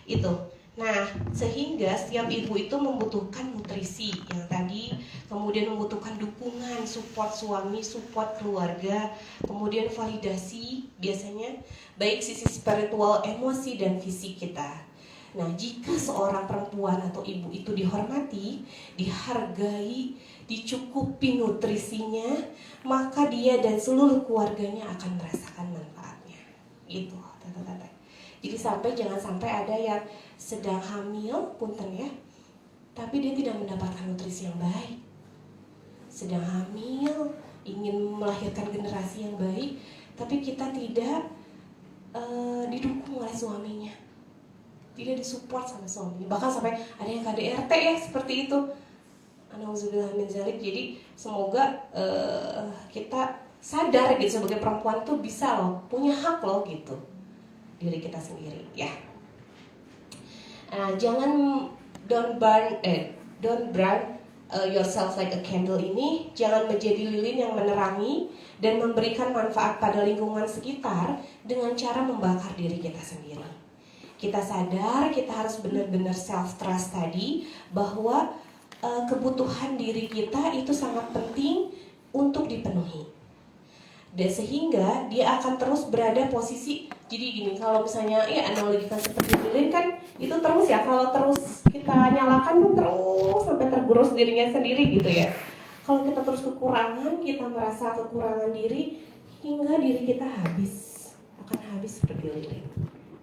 Itu. Nah, sehingga setiap ibu itu membutuhkan nutrisi yang tadi, kemudian membutuhkan dukungan, support suami, support keluarga, kemudian validasi biasanya baik sisi spiritual, emosi dan fisik kita. Nah, jika seorang perempuan atau ibu itu dihormati, dihargai, dicukupi nutrisinya, maka dia dan seluruh keluarganya akan merasakan manfaatnya. Itu, tata-tata. Jadi jangan sampai ada yang sedang hamil, punten ya, tapi dia tidak mendapatkan nutrisi yang baik. Sedang hamil, ingin melahirkan generasi yang baik, tapi kita tidak didukung oleh suaminya, tidak disupport sama suaminya, bahkan sampai ada yang KDRT ya, seperti itu. Nauzubillah min dzalik. Jadi semoga kita sadar gitu, sebagai perempuan tuh bisa loh, punya hak loh gitu, diri kita sendiri ya. Jangan don't burn yourself like a candle ini, jangan menjadi lilin yang menerangi dan memberikan manfaat pada lingkungan sekitar dengan cara membakar diri kita sendiri. Kita sadar kita harus benar-benar self trust tadi, bahwa kebutuhan diri kita itu sangat penting untuk dipenuhi. Dan sehingga dia akan terus berada posisi. Jadi gini, kalau misalnya ya analogikan seperti lilin kan itu terus ya, kalau terus kita nyalakan tuh terus sampai tergerus dirinya sendiri gitu ya. Kalau kita terus kekurangan, kita merasa kekurangan diri hingga diri kita akan habis seperti lilin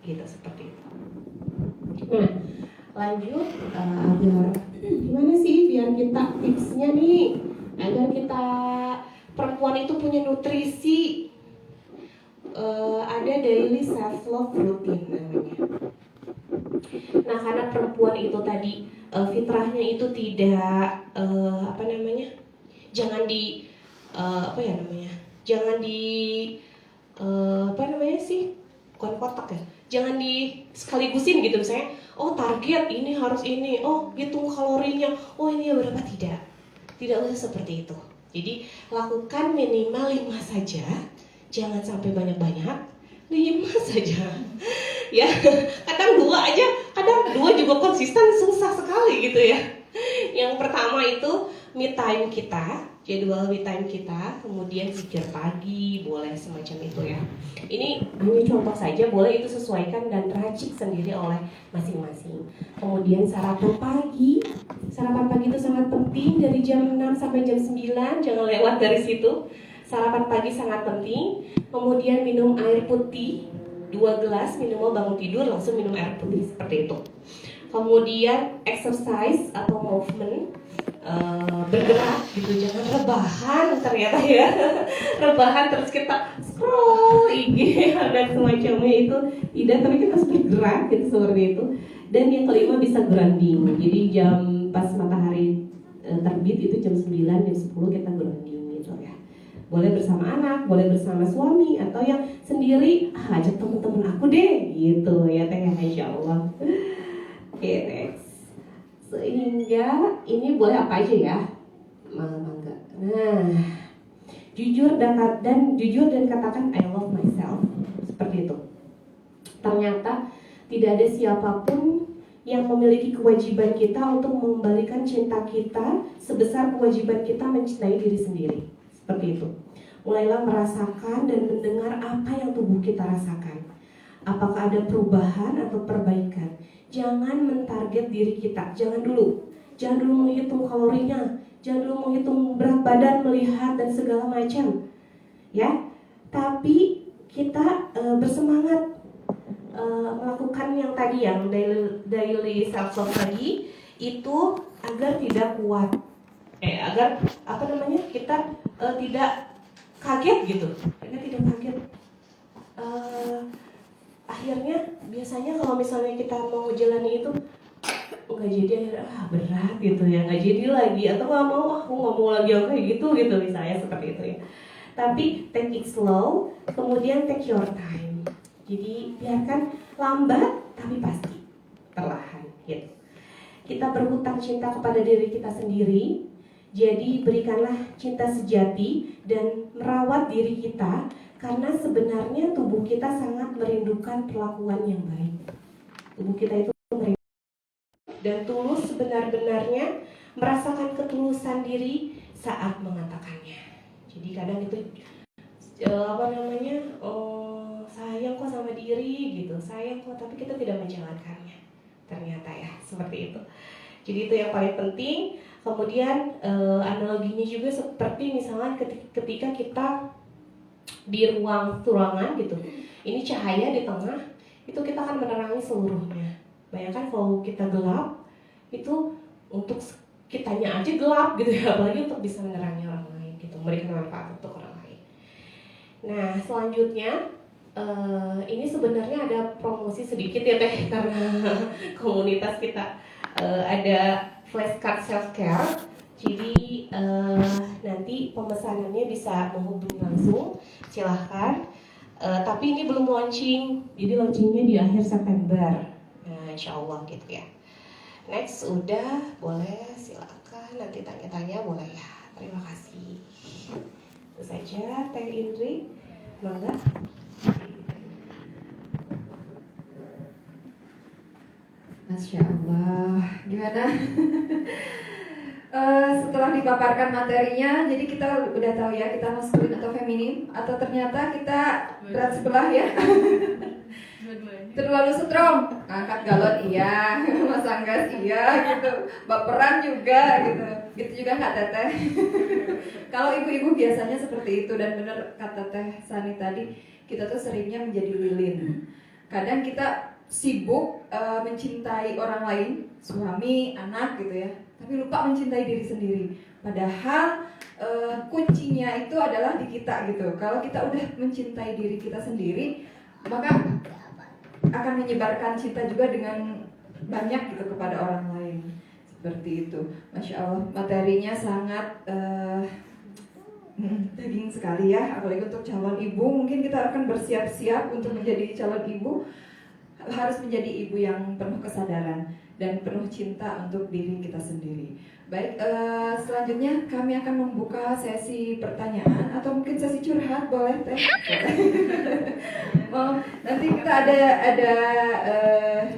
gitu, seperti itu. Nah, lanjut agar gimana sih biar kita tipsnya nih agar kita perempuan itu punya nutrisi, ada daily self love routine namanya. Nah, karena perempuan itu tadi fitrahnya itu tidak jangan Jangan di apa namanya sih, bukan kotak ya, jangan di sekaligusin gitu. Misalnya, oh target ini harus ini, oh hitung kalorinya, oh ini berapa. Tidak usah seperti itu. Jadi lakukan minimal 5 saja, jangan sampai banyak-banyak, 5 saja. Ya, kadang 2 aja, kadang 2 juga konsisten susah sekali gitu ya. Yang pertama itu me time kita, jadwal me time kita, kemudian zikir pagi, boleh semacam itu ya. Ini hanya contoh saja, boleh itu sesuaikan dan racik sendiri oleh masing-masing. Kemudian sarapan pagi itu sangat penting dari jam 6 sampai jam 9, jangan lewat dari situ. Sarapan pagi sangat penting. Kemudian minum air putih 2 gelas, minimal bangun tidur langsung minum air putih seperti itu. Kemudian exercise atau movement, bergerak gitu, jangan rebahan ternyata ya. Rebahan terus kita scroll IG dan semacamnya itu tidak, tapi kita harus bergerak gitu seperti itu. Dan yang kelima bisa grounding, jadi jam pas matahari terbit itu jam 9, jam 10 kita grounding gitu ya. Boleh bersama anak, boleh bersama suami, atau yang sendiri, ajak temen-temen aku deh gitu ya teh, insya Allah. Oke, next. Sehingga ini boleh apa aja ya, mangga. Nah, jujur dan katakan I love myself, seperti itu. Ternyata tidak ada siapapun yang memiliki kewajiban kita untuk mengembalikan cinta kita sebesar kewajiban kita mencintai diri sendiri. Seperti itu. Mulailah merasakan dan mendengar apa yang tubuh kita rasakan. Apakah ada perubahan atau perbaikan? Jangan mentarget diri kita. Jangan dulu menghitung kalorinya, jangan dulu menghitung berat badan, melihat dan segala macam. Ya. Tapi kita bersemangat melakukan yang tadi, yang daily self love tadi itu agar tidak kuat. Agar kita tidak kaget gitu. Kita tidak kaget. Akhirnya biasanya kalau misalnya kita mau jalani itu nggak jadi, akhirnya berat gitu ya, nggak jadi lagi, atau aku nggak mau lagi kayak gitu misalnya seperti itu ya. Tapi take it slow, kemudian take your time. Jadi biarkan lambat tapi pasti, perlahan gitu. Kita berhutang cinta kepada diri kita sendiri. Jadi berikanlah cinta sejati dan merawat diri kita, karena sebenarnya tubuh kita sangat merindukan perlakuan yang baik. Tubuh kita itu merindu dan tulus sebenar-benarnya, merasakan ketulusan diri saat mengatakannya. Jadi kadang itu sayang kok sama diri gitu, sayang kok, tapi kita tidak menjalankannya. Ternyata ya seperti itu. Jadi itu yang paling penting. Kemudian analoginya juga seperti misalnya ketika kita di ruangan gitu, ini cahaya di tengah, itu kita akan menerangi seluruhnya. Bayangkan kalau kita gelap, itu untuk kitanya aja gelap gitu ya, apalagi untuk bisa menerangi orang lain gitu, memberikan manfaat untuk orang lain. Nah selanjutnya ini sebenarnya ada promosi sedikit ya teh, karena komunitas kita ada flashcard self care. Jadi nanti pemesanannya bisa menghubungi langsung, silahkan. Tapi ini belum launching, jadi launchingnya di akhir September. Nah, insya Allah gitu ya. Next, udah, boleh silakan. Nanti tanya-tanya boleh ya. Terima kasih. Itu saja, Teh Indri. Mangga. Masya Allah, gimana? Setelah dipaparkan materinya, jadi kita udah tahu ya kita maskulin atau feminim, atau ternyata kita berat sebelah ya. Terlalu strong, angkat galon iya, masang gas iya gitu, baperan juga gitu juga nggak Teteh. Kalau ibu-ibu biasanya seperti itu, dan benar kata Teh Sani tadi, kita tuh seringnya menjadi lilin. Kadang kita sibuk mencintai orang lain, suami, anak gitu ya, tapi lupa mencintai diri sendiri. Padahal kuncinya itu adalah di kita gitu. Kalau kita udah mencintai diri kita sendiri, maka akan menyebarkan cinta juga dengan banyak gitu kepada orang lain. Seperti itu. Masya Allah, materinya sangat Daging sekali ya, apalagi untuk calon ibu. Mungkin kita akan bersiap-siap untuk menjadi calon ibu. Harus menjadi ibu yang penuh kesadaran dan penuh cinta untuk diri kita sendiri. Baik, selanjutnya kami akan membuka sesi pertanyaan atau mungkin sesi curhat, boleh teh? Oh, nanti kita ada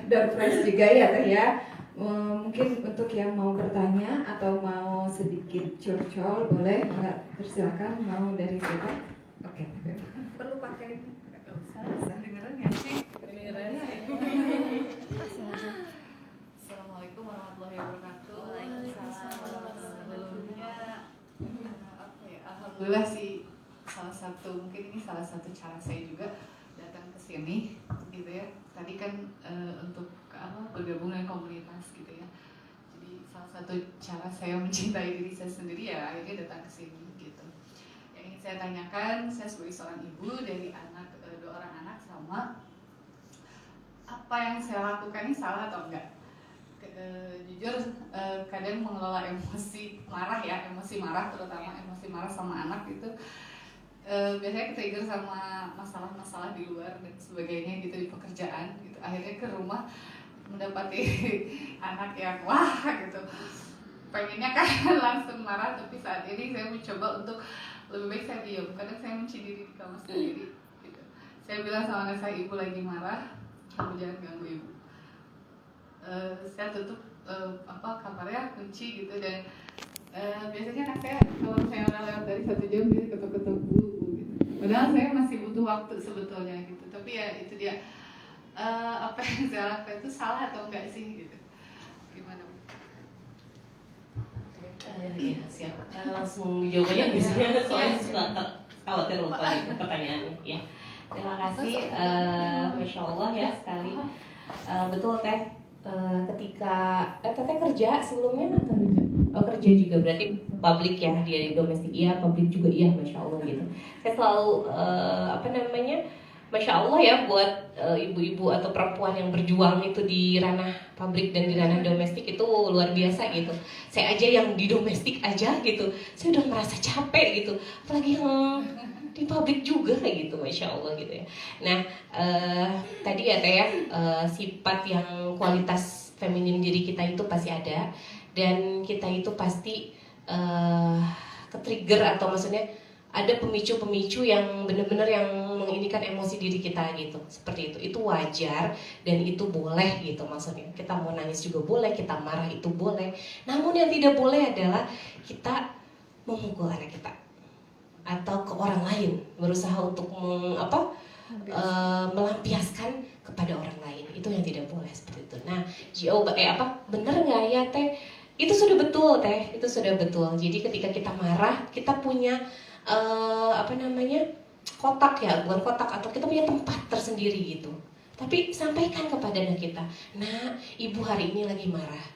door prize juga ya teh ya. Mungkin untuk yang mau bertanya atau mau sedikit curcol boleh, nggak persilakan, mau dari siapa? Oke. Perlu pakai Dengeran nggak sih? Dengeran ya. Assalamualaikum warahmatullahi wabarakatuh. Sebelumnya, apa ya? Alhamdulillah sih, mungkin ini salah satu cara saya juga datang ke sini, gitu ya. Tadi kan untuk bergabung dengan komunitas, gitu ya. Jadi salah satu cara saya mencintai diri saya sendiri ya akhirnya datang ke sini, gitu. Yang ingin saya tanyakan, saya sebagai seorang ibu dari dua orang anak, sama apa yang saya lakukan ini salah atau enggak? Jujur kadang mengelola emosi marah, terutama emosi marah sama anak itu biasanya ketrigger sama masalah-masalah di luar dan sebagainya gitu, di pekerjaan gitu. Akhirnya ke rumah mendapati anak yang wah gitu, pengennya kan langsung marah, tapi saat ini saya mencoba untuk lebih baik saya diam. Kadang saya menci diri di kamar sendiri gitu. Saya bilang sama anak saya, ibu lagi marah, kamu jangan ganggu ibu. Saya tutup kamarnya, kunci gitu, dan biasanya anak saya kalau saya udah lewat dari 1 jam dia ketok-ketok bu gitu. Padahal saya masih butuh waktu sebetulnya gitu, tapi ya itu dia apa yang saya lakukan itu salah atau enggak sih gitu. Gimana Bu? Ya, siap. Langsung jawabannya biasanya soalnya suka khawatir lupa gitu pertanyaannya. Ya. Terima kasih, Masya Allah ya sekali. Betul teh. Ketika teteh kerja sebelumnya atau kerja? Oh kerja juga, berarti publik ya, dia di domestik iya, publik juga iya, Masya Allah gitu. Saya selalu Masya Allah ya buat ibu-ibu atau perempuan yang berjuang itu di ranah publik dan di ranah domestik itu luar biasa gitu. Saya aja yang di domestik aja gitu, saya udah merasa capek gitu, apalagi yang di publik juga gitu, Masya Allah gitu ya. Nah tadi ya teh ya, sifat yang kualitas feminin diri kita itu pasti ada, dan kita itu pasti ke-trigger atau maksudnya ada pemicu-pemicu yang benar-benar yang menginikan emosi diri kita gitu, seperti itu wajar dan itu boleh gitu. Maksudnya kita mau nangis juga boleh, kita marah itu boleh, namun yang tidak boleh adalah kita memukul anak kita atau ke orang lain, berusaha untuk melampiaskan kepada orang lain, itu yang tidak boleh seperti itu. Nah, bener nggak ya teh? Itu sudah betul teh, itu sudah betul. Jadi ketika kita marah, kita punya kotak ya, bukan kotak, atau kita punya tempat tersendiri gitu. Tapi sampaikan kepada anak kita, nah ibu hari ini lagi marah,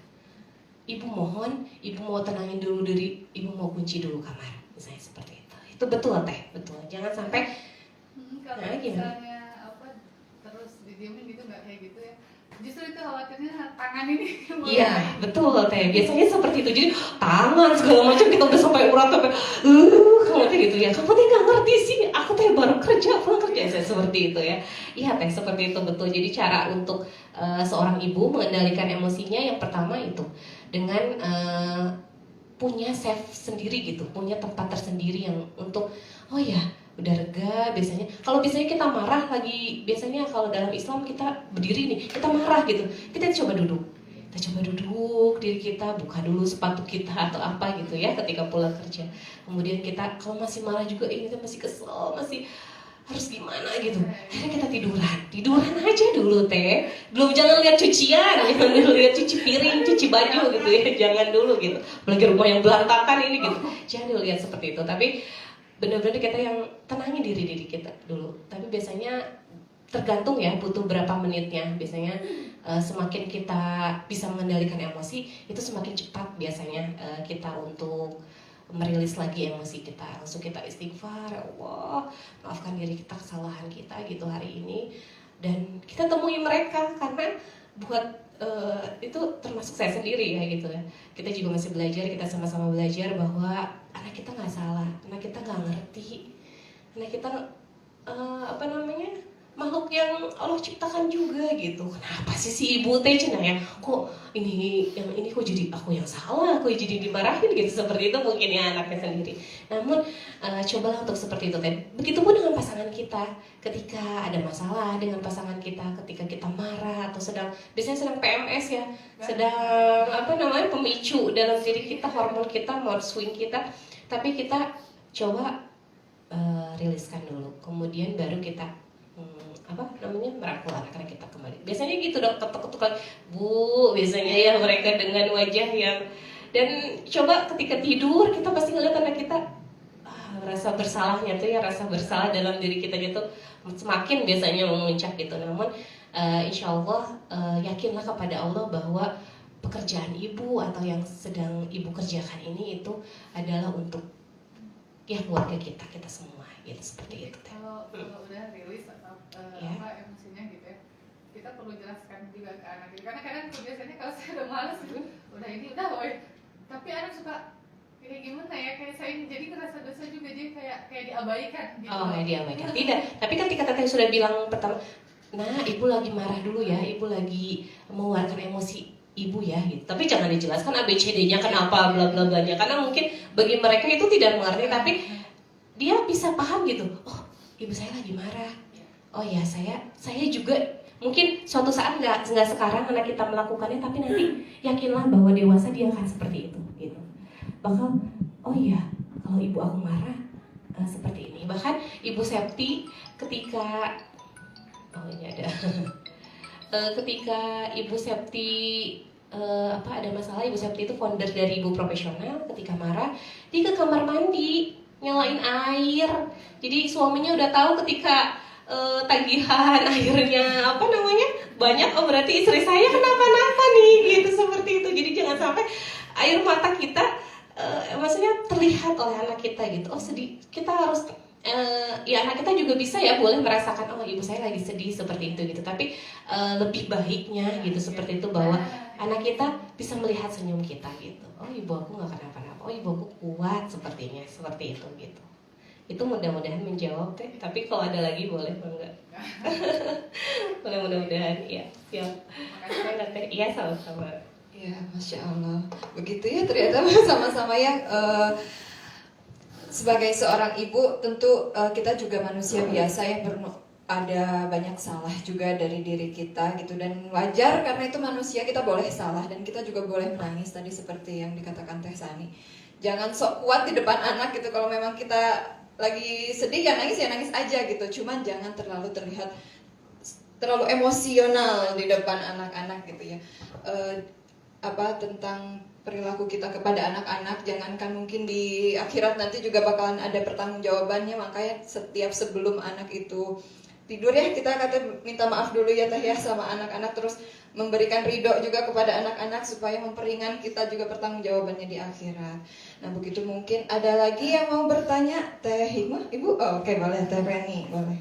ibu mohon, ibu mau tenangin dulu diri, ibu mau kunci dulu kamar, misalnya seperti itu betul teh, betul. Jangan sampai kalau misalnya terus didiemin gitu, nggak kayak gitu ya. Justru itu khawatirnya tangan ini. Iya, betul teh. Biasanya seperti itu. Jadi tangan segala macam kita udah sampai urat sampai kamu teh gitu ya. Kamu teh nggak ngerti sih. Aku teh baru pulang kerja saya seperti itu ya. Iya teh, seperti itu betul. Jadi cara untuk seorang ibu mengendalikan emosinya yang pertama itu dengan punya safe sendiri gitu, punya tempat tersendiri yang untuk udah rega. Biasanya kalau kita marah lagi, biasanya kalau dalam Islam kita berdiri nih, kita marah gitu, kita coba duduk diri kita, buka dulu sepatu kita atau apa gitu ya ketika pulang kerja. Kemudian kita kalau masih marah juga, kita masih kesel, masih harus gimana gitu, akhirnya kita tiduran aja dulu teh. Jangan lihat cucian, jangan dulu lihat cuci piring, cuci baju gitu ya, jangan dulu gitu. Apalagi rumah yang berantakan ini gitu, jangan dulu lihat seperti itu. Tapi benar-benar kita yang tenangin diri kita dulu. Tapi biasanya tergantung ya, butuh berapa menitnya. Biasanya semakin kita bisa mengendalikan emosi, itu semakin cepat biasanya kita untuk merilis lagi emosi kita. Langsung kita istighfar, ya Allah, maafkan diri kita, kesalahan kita gitu hari ini. Dan kita temui mereka, karena buat itu termasuk saya sendiri ya gitu ya. Kita juga masih belajar, kita sama-sama belajar bahwa anak anak kita nggak salah, anak kita nggak ngerti, anak kita makhluk yang Allah ciptakan juga gitu. Kenapa sih si ibu teh cina ya? Kok ini kok jadi aku yang salah, aku jadi dimarahin gitu, seperti itu mungkin ya anaknya sendiri. Namun cobalah untuk seperti itu teh. Begitupun dengan pasangan kita, ketika ada masalah dengan pasangan kita, ketika kita marah atau biasanya sedang PMS ya, sedang pemicu dalam diri kita, hormon kita, mood swing kita, tapi kita coba riliskan dulu, kemudian baru kita merangkul anak-anak kita kembali. Biasanya gitu dong, ketuk-ketuk Bu, biasanya ya mereka dengan wajah yang, dan coba ketika tidur kita pasti ngeliat anak kita rasa bersalahnya tuh ya, rasa bersalah dalam diri kita gitu semakin biasanya memuncak gitu. Namun insya Allah yakinlah kepada Allah bahwa pekerjaan ibu atau yang sedang ibu kerjakan ini itu adalah untuk ya keluarga kita semua gitu, seperti itu. Kalau udah rilis atau emosinya gitu ya, kita perlu jelaskan juga ke anak gitu. Karena kadang biasanya kalau saya udah males gitu, tapi anak suka kayak gimana ya, kayak saya jadi ngerasa dosa juga, jadi kayak diabaikan gitu. Oh, kayak diabaikan. Tidak, tapi kan ketika teteh sudah bilang pertama, nah ibu lagi marah dulu ya, ibu lagi mengeluarkan emosi ibu ya gitu. Tapi jangan dijelaskan ABCD-nya kenapa bla bla blanya, karena mungkin bagi mereka itu tidak mengerti, tapi dia bisa paham gitu. Oh, ibu saya lagi marah. Oh ya, saya juga mungkin suatu saat nggak sekarang anak kita melakukannya, tapi nanti yakinlah bahwa dewasa dia akan seperti itu gitu. Bakal oh iya, kalau ibu aku marah seperti ini. Bahkan ibu Septi ketika ketika ibu Septi ada masalah, ibu Septi itu founder dari Ibu Profesional. Ketika marah, dia ke kamar mandi nyalain air. Jadi suaminya udah tahu ketika tagihan airnya banyak, oh berarti istri saya kenapa-napa nih gitu, seperti itu. Jadi jangan sampai air mata kita maksudnya terlihat oleh anak kita gitu. Oh sedih, kita harus ya anak kita juga bisa ya boleh merasakan oh ibu saya lagi sedih seperti itu gitu. Tapi lebih baiknya gitu seperti itu, bahwa anak kita bisa melihat senyum kita gitu. Oh ibu aku nggak kenapa-napa, oh ibu aku kuat sepertinya, seperti itu gitu. Itu mudah-mudahan menjawab teh. Tapi kalau ada lagi boleh enggak? Mudah-mudahan ya. Siap. Makasih teh. Iya sama-sama. Ya, Masya Allah. Begitu ya ternyata sama-sama ya. Sebagai seorang ibu tentu kita juga manusia biasa yang ada banyak salah juga dari diri kita gitu, dan wajar karena itu manusia, kita boleh salah dan kita juga boleh menangis tadi seperti yang dikatakan Teh Sani. Jangan sok kuat di depan anak gitu. Kalau memang kita lagi sedih ya nangis aja gitu. Cuman jangan terlalu terlihat terlalu emosional di depan anak-anak gitu ya. Tentang perilaku kita kepada anak-anak, jangankan mungkin di akhirat nanti juga bakalan ada pertanggungjawabannya. Makanya setiap sebelum anak itu tidur ya kita minta maaf dulu ya Teh ya sama anak-anak, terus memberikan ridho juga kepada anak-anak supaya memperingan kita juga pertanggungjawabannya di akhirat. Nah begitu, mungkin ada lagi yang mau bertanya. Teh Hikmah, Ibu? Oh, oke, boleh. Teh Reni, boleh.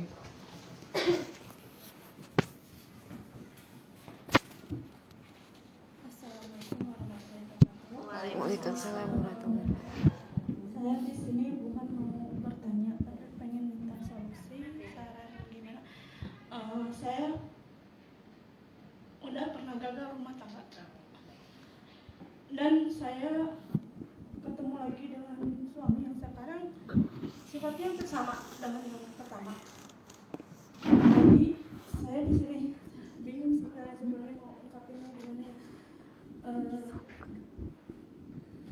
Waalaikumsalam warahmatullahi wabarakatuh. Saya di sini bukan mau bertanya, tapi pengen minta solusi, saran gimana. Saya udah pernah gagal rumah tangga, dan saya ketemu lagi dengan suami yang sekarang sifatnya hampir sama dengan yang pertama. Jadi saya di sini bingung sih sebenarnya mau ungkapinnya gimana ya.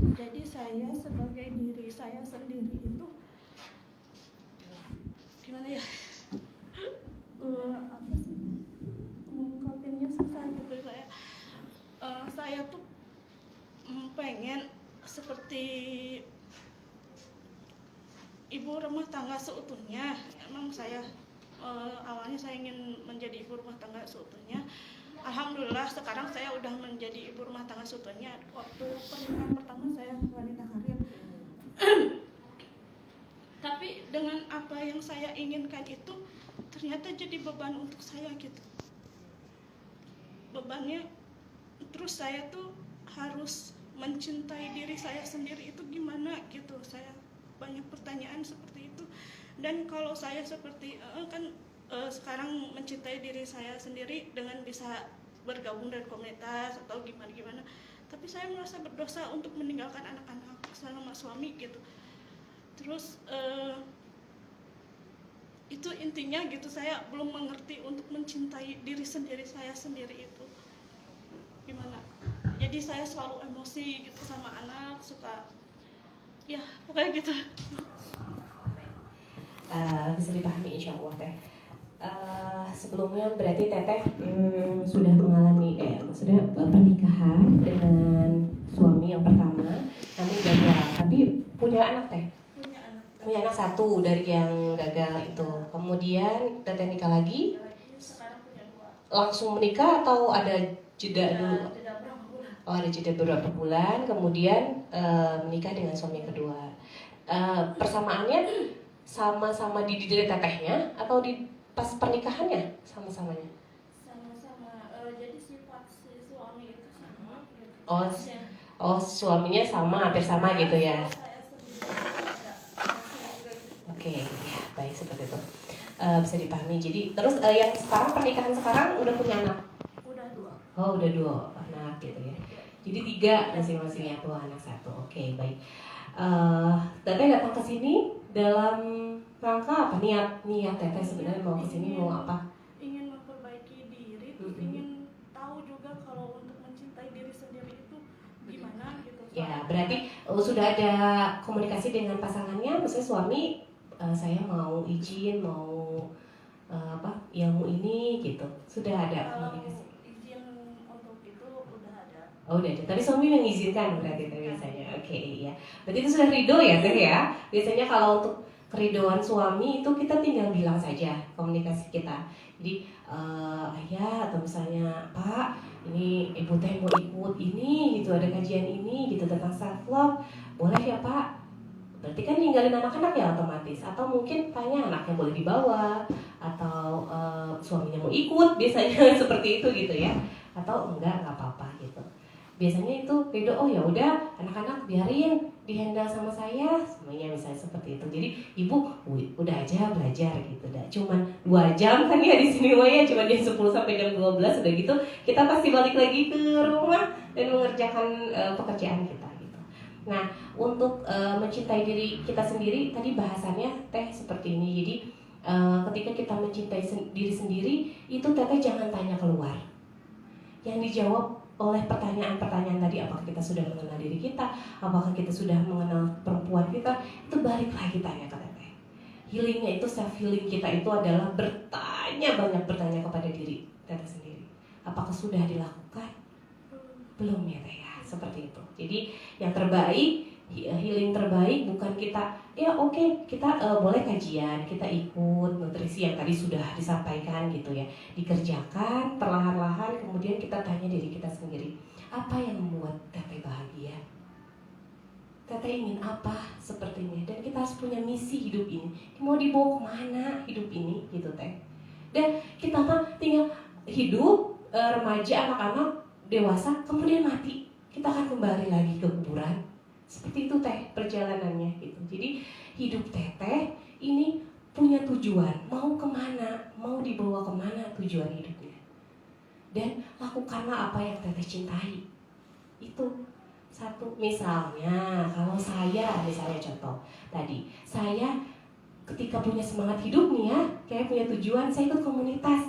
Jadi saya sebagai diri saya sendiri itu gimana ya, mengungkapinnya susah gitu. Saya tuh pengen seperti ibu rumah tangga seutuhnya. Emang saya awalnya saya ingin menjadi ibu rumah tangga seutuhnya. Alhamdulillah sekarang saya udah menjadi ibu rumah tangga seutuhnya. Waktu pernikahan pertama saya wanita karir. Tapi dengan apa yang saya inginkan itu ternyata jadi beban untuk saya gitu. Bebannya terus saya tuh harus mencintai diri saya sendiri, itu gimana gitu. Saya banyak pertanyaan seperti itu. Dan kalau saya seperti sekarang mencintai diri saya sendiri dengan bisa bergabung dari komunitas atau gimana, tapi saya merasa berdosa untuk meninggalkan anak-anak sama suami gitu. Terus itu intinya gitu, saya belum mengerti untuk mencintai diri sendiri saya sendiri itu gimana. Jadi saya selalu emosi gitu sama anak, suka ya pokoknya gitu. Bisa dipahami insya Allah teh. Sebelumnya berarti teteh sudah mengalami sudah pernikahan dengan suami yang pertama, namun gagal, tapi punya anak teh. Punya anak satu dari yang gagal itu. Kemudian teteh nikah lagi. Langsung menikah atau ada jeda dulu? Oh, ada jeda beberapa bulan, kemudian menikah dengan suami yang kedua. Persamaannya sama-sama di diri tetehnya atau di pas pernikahannya sama-samanya? Sama-sama. Jadi sifat si suami itu sama. Oh, suaminya sama, hampir sama gitu ya? Oke, ya baik seperti itu. Bisa dipahami. Jadi terus yang sekarang pernikahan sekarang udah punya anak? Udah 2. Oh, udah 2 anak gitu ya. Jadi 3 masing-masingnya tuh anak 1. Oke, baik. Teteh datang ke sini dalam rangka apa? Niat teteh sebenarnya mau ke sini mau apa? Ingin memperbaiki diri, terus ingin tahu juga kalau untuk mencintai diri sendiri itu gimana gitu. Ya, berarti sudah ada komunikasi dengan pasangannya, maksudnya suami saya mau izin, mau ilmu ini gitu. Sudah ada komunikasi. Izin untuk itu udah ada. Oh, udah ada. Tapi suami mengizinkan berarti biasanya. Oke, iya. Berarti itu sudah ridho ya, Teh ya. Biasanya kalau untuk keridoan suami itu kita tinggal bilang saja komunikasi kita. Jadi ayah atau misalnya Pak, ini ibu teh mau ikut ini gitu, ada kajian ini gitu tentang self love, boleh ya Pak? Berarti kan ninggalin anak-anak ya otomatis. Atau mungkin tanya anaknya boleh dibawa atau suaminya mau ikut, biasanya seperti itu gitu ya. Atau nggak apa-apa gitu. Biasanya itu ridho, oh ya udah anak-anak biarin dihandle sama saya, semuanya misalnya seperti itu. Jadi ibu udah aja belajar gitu, dah cuman 2 jam kan ya di sini ya, cuma jam 10 sampai jam 12 udah gitu kita pasti balik lagi ke rumah dan mengerjakan pekerjaan kita gitu. Nah, untuk mencintai diri kita sendiri tadi bahasannya Teh seperti ini. Jadi ketika kita mencintai diri sendiri itu Teteh jangan tanya keluar. Yang dijawab oleh pertanyaan-pertanyaan tadi, apakah kita sudah mengenal diri kita, apakah kita sudah mengenal perempuan kita, itu balik lagi tanya ke Teteh. Healingnya itu, self healing kita itu adalah banyak bertanya kepada diri Teteh sendiri. Apakah sudah dilakukan? Belum ya Teh ya, seperti itu. Jadi yang terbaik, healing terbaik bukan kita ya oke, kita boleh kajian, kita ikut nutrisi yang tadi sudah disampaikan gitu ya, dikerjakan perlahan-lahan, kemudian kita tanya diri kita sendiri, apa yang membuat Teteh bahagia, Teteh ingin apa sepertinya, dan kita harus punya misi hidup ini, mau dibawa kemana hidup ini gitu Teh. Dan kita mah tinggal hidup, remaja, anak-anak, dewasa, kemudian mati, kita akan kembali lagi ke kuburan. Seperti itu Teh perjalanannya gitu. Jadi hidup Teteh ini punya tujuan, mau kemana, mau dibawa kemana tujuan hidupnya. Dan lakukanlah apa yang Teteh cintai. Itu satu. Misalnya kalau saya, misalnya contoh tadi, saya ketika punya semangat hidup nih ya, kayak punya tujuan, saya ikut komunitas.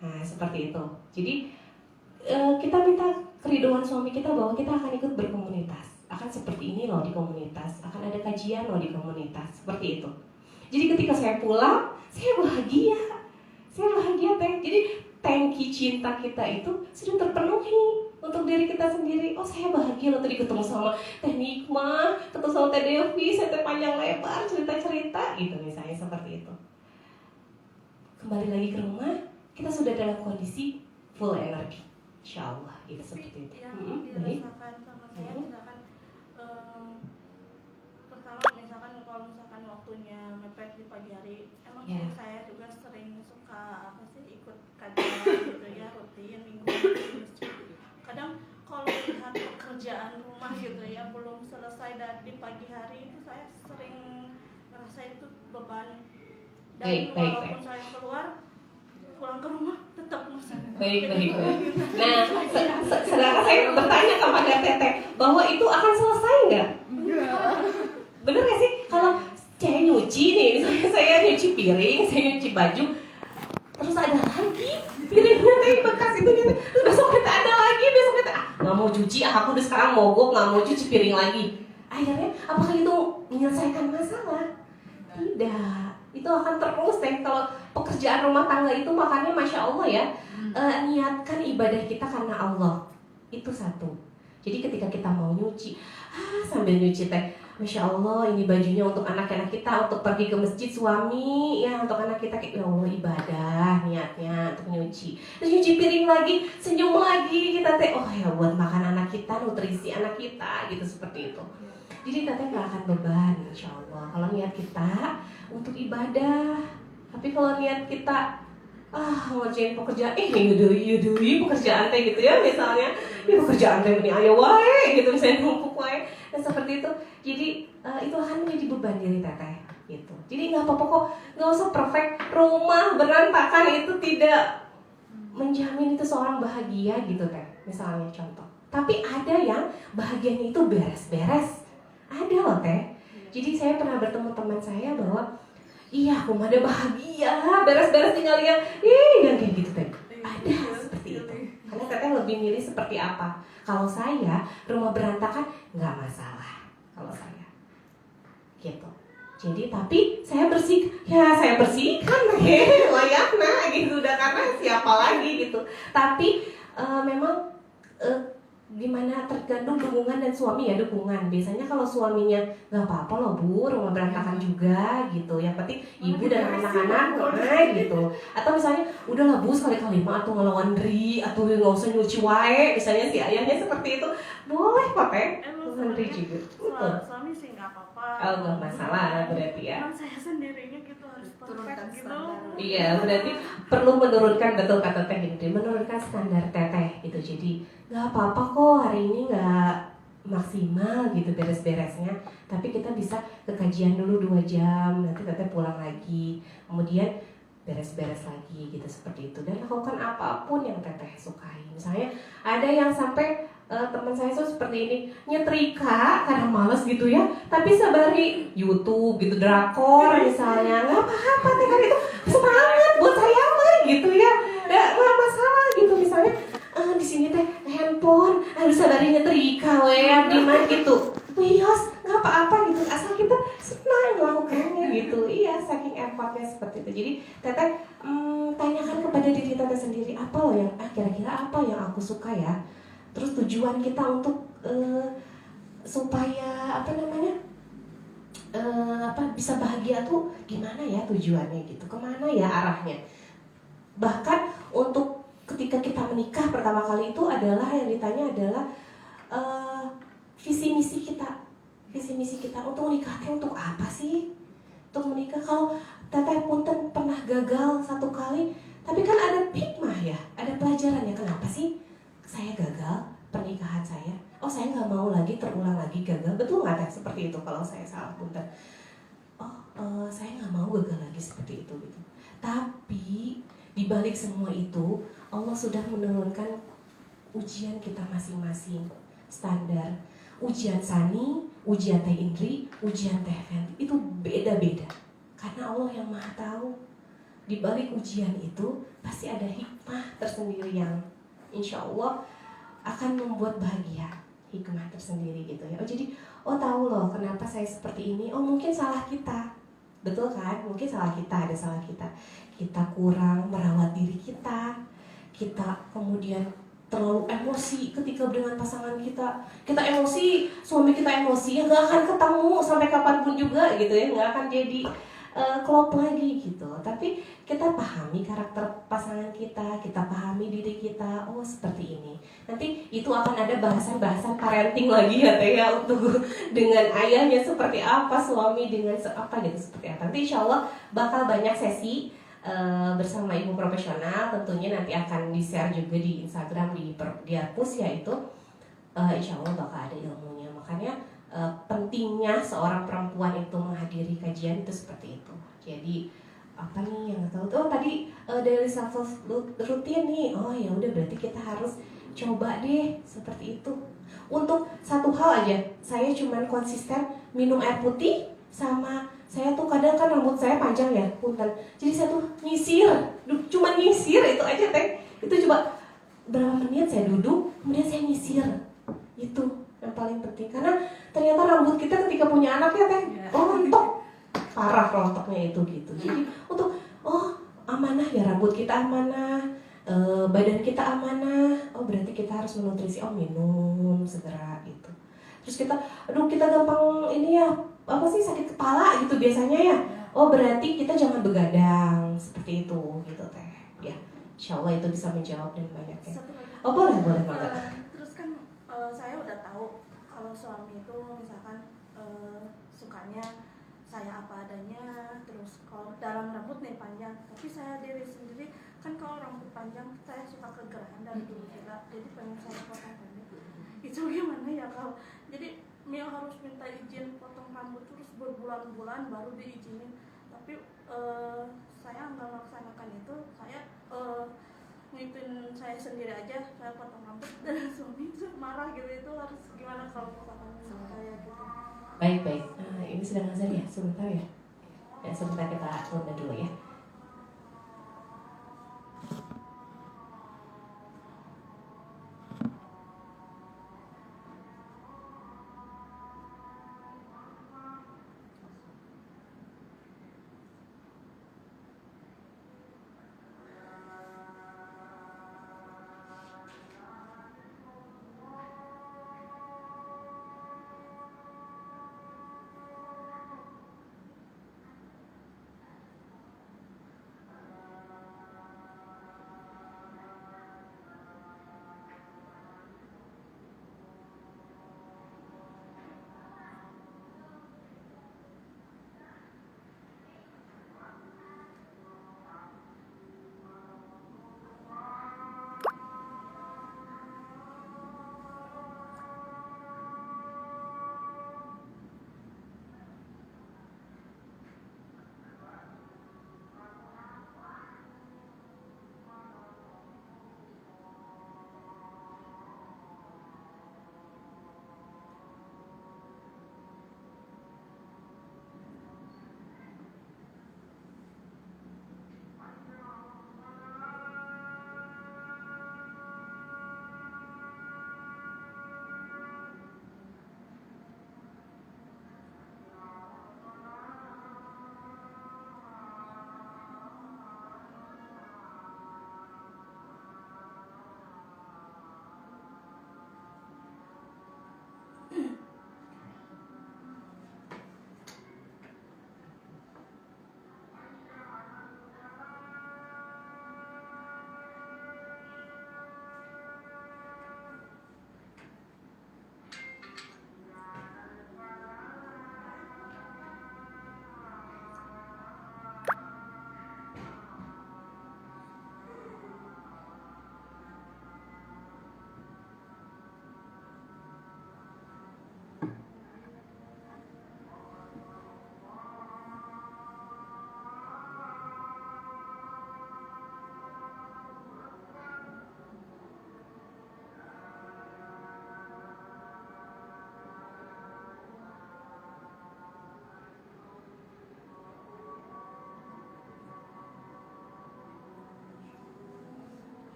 Nah seperti itu. Jadi kita minta keridoan suami kita bahwa kita akan ikut berkomunitas. Akan seperti ini loh di komunitas, akan ada kajian loh di komunitas, seperti itu. Jadi ketika saya pulang, saya bahagia Teh. Jadi tangki cinta kita itu sudah terpenuhi untuk diri kita sendiri. Oh saya bahagia loh tadi ketemu sama Teh Nikmah, ketemu sama Teh Devi, saya Teh panjang lebar cerita-cerita gitu misalnya seperti itu. Kembali lagi ke rumah, kita sudah dalam kondisi full energi, insya Allah gitu seperti itu. Yang dirasakan sama saya misalkan pertama misalkan kalau misalkan waktunya mepet di pagi hari, emang saya juga sering suka ikut kajian gitu ya, rutin mingguan di masjid. Kadang kalau lihat pekerjaan rumah gitu ya belum selesai dan di pagi hari itu saya sering ngerasain itu beban. Dan Baik. walaupun saya keluar, pulang ke rumah tetap masih. Baik. Nah, sedangkan saya bertanya kepada Teteh bahwa itu akan selesai nggak? Bener nggak sih? Kalau saya nyuci nih, misalnya saya nyuci piring, saya nyuci baju, terus ada lagi piringnya teh bekas itu gitu. Terus besok kita ada lagi, besok kita nggak mau cuci, aku udah sekarang mogok nggak mau cuci piring lagi. Akhirnya apakah itu menyelesaikan masalah? Tidak, itu akan terus teh. Kalau pekerjaan rumah tangga itu makanya masya Allah ya, niatkan ibadah kita karena Allah, itu satu. Jadi ketika kita mau nyuci, sambil nyuci teh, masya Allah ini bajunya untuk anak-anak kita, untuk pergi ke masjid suami, ya untuk anak kita, ya Allah ibadah niatnya untuk nyuci. Terus nyuci piring lagi, senyum lagi kita teh, oh ya buat makan anak kita, nutrisi anak kita gitu, seperti itu. Jadi teteh nggak akan beban, insya Allah. Kalau niat kita untuk ibadah, tapi kalau niat kita ngerjain pekerjaan, yudui pekerjaan teh gitu ya, misalnya, ini pekerjaan teh ini ayo wae gitu, misalnya numpuk wae, dan seperti itu. Jadi itu akan menjadi beban diri teteh, gitu. Jadi nggak apa-apa kok, nggak usah perfect. Rumah berantakan itu tidak menjamin itu seorang bahagia gitu teh, misalnya contoh. Tapi ada yang bahagianya itu beres-beres. Ada loh teh. Jadi saya pernah bertemu teman saya bahwa iya aku ada bahagia, beres-beres tinggal yang kayak gitu teh. Ada seperti itu. Karena teteh lebih milih seperti apa. Kalau saya rumah berantakan nggak masalah. Kalau saya gitu. Jadi tapi saya bersihkan layaknya gitu udah, karena siapa lagi gitu. Tapi memang gimana tergantung dukungan dan suami ya, dukungan. Biasanya kalau suaminya nggak apa-apa loh bu, rumah berantakan juga gitu, yang penting ibu dan anak-anak gitu. Atau misalnya udahlah bu sekali-kali mah atau ngelaundry atau nggak usah nyuci wae, misalnya si ayahnya seperti itu, boleh kok teh laundry juga. Suami sih nggak apa-apa. Oh nggak masalah berarti ya. Cuman saya sendirinya gitu harus perfect gitu. Iya, berarti perlu menurunkan, betul kata teh gitu, menurunkan standar teteh gitu. Jadi nggak apa-apa kok hari ini nggak maksimal gitu beres-beresnya, tapi kita bisa ke kajian dulu 2 jam, nanti teteh pulang lagi, kemudian beres-beres lagi gitu, seperti itu. Dan lakukan apapun yang teteh sukai. Misalnya ada yang sampai teman saya tuh seperti ini, nyetrika karena males gitu ya, tapi sabari YouTube gitu, drakor misalnya, nggak apa-apa teh, kan itu semangat buat saya mah gitu ya, nggak masalah gitu. Misalnya di sini teh handphone, harus sabari nyetrika di mana gitu, wios nggak apa-apa gitu, asal kita senang melakukannya gitu. Iya, saking effortnya seperti itu. Jadi teteh tanyakan kepada diri teteh sendiri, apa loh yang kira-kira apa yang aku suka ya. Terus tujuan kita untuk supaya bisa bahagia tuh gimana ya tujuannya gitu, kemana ya arahnya. Bahkan untuk ketika kita menikah pertama kali itu adalah yang ditanya adalah visi misi kita untuk menikahnya untuk apa sih? Untuk menikah, kalau teteh punten pernah gagal 1 kali, tapi kan ada hikmah ya, ada pelajarannya. Kenapa sih saya gagal pernikahan saya? Oh saya nggak mau lagi terulang lagi gagal. Betul nggak teh seperti itu? Kalau saya salah punten, saya nggak mau gagal lagi seperti itu gitu. Tapi di balik semua itu Allah sudah menurunkan ujian kita masing-masing, standar. Ujian Sani, ujian Teh Indri, ujian Teh Fenty itu beda-beda. Karena Allah yang Maha Tahu. Di balik ujian itu pasti ada hikmah tersendiri yang insya Allah akan membuat bahagia, hikmah tersendiri gitu ya. Jadi tahu loh kenapa saya seperti ini. Mungkin salah kita, betul kan? Mungkin salah kita, ada salah kita. Kita kurang merawat diri kita. Kita kemudian terlalu emosi ketika dengan pasangan kita. Kita emosi, suami kita emosi, ya nggak akan ketemu sampai kapanpun juga gitu ya. Nggak akan jadi klop lagi gitu. Tapi kita pahami karakter pasangan kita pahami diri kita, seperti ini. Nanti itu akan ada bahasan-bahasan parenting lagi ya teh ya, untuk dengan ayahnya seperti apa, suami dengan apa gitu seperti apa. Nanti insya Allah bakal banyak sesi bersama ibu profesional, tentunya nanti akan di-share juga di Instagram di Arpus ya itu. Insya Allah bakal ada ilmunya. Makanya pentingnya seorang perempuan itu menghadiri kajian itu seperti itu. Jadi apa nih yang tahu tuh tadi daily self rutin nih. Oh ya udah berarti kita harus coba deh seperti itu. Untuk satu hal aja, saya cuman konsisten minum air putih, sama saya tuh kadang kan rambut saya panjang ya, punten. Jadi saya tuh nyisir, cuman nyisir itu aja teh. Itu coba berapa menit saya duduk, kemudian saya nyisir. Itu yang paling penting karena ternyata rambut kita ketika punya anak ya teh, rontok, parah rontoknya itu gitu. Jadi untuk amanah ya rambut kita amanah. Badan kita amanah, berarti kita harus menutrisi, minum segera gitu. Terus kita gampang ini ya, apa sih sakit kepala gitu biasanya ya. Berarti kita jangan begadang seperti itu gitu teh. Ya, insya Allah itu bisa menjawab dan banyak ya. Boleh banget. Terus kan saya udah tahu kalau suami itu misalkan sukanya saya apa adanya, terus kalau dalam rambut nih panjang, tapi saya diri sendiri kan kalau rambut panjang saya suka kegerahan dari dulu juga, jadi pengen saya potong pendek. Itu gimana ya kalau jadi Mia harus minta izin potong rambut terus berbulan-bulan baru diizinin, tapi saya nggak melaksanakan itu. Saya ngikutin saya sendiri aja, saya potong rambut dan suami marah gitu. Itu harus gimana kalau misalkan saya gitu? Baik. Ini sedang azan ya, sebentar ya. Ya sebentar kita tunda dulu ya.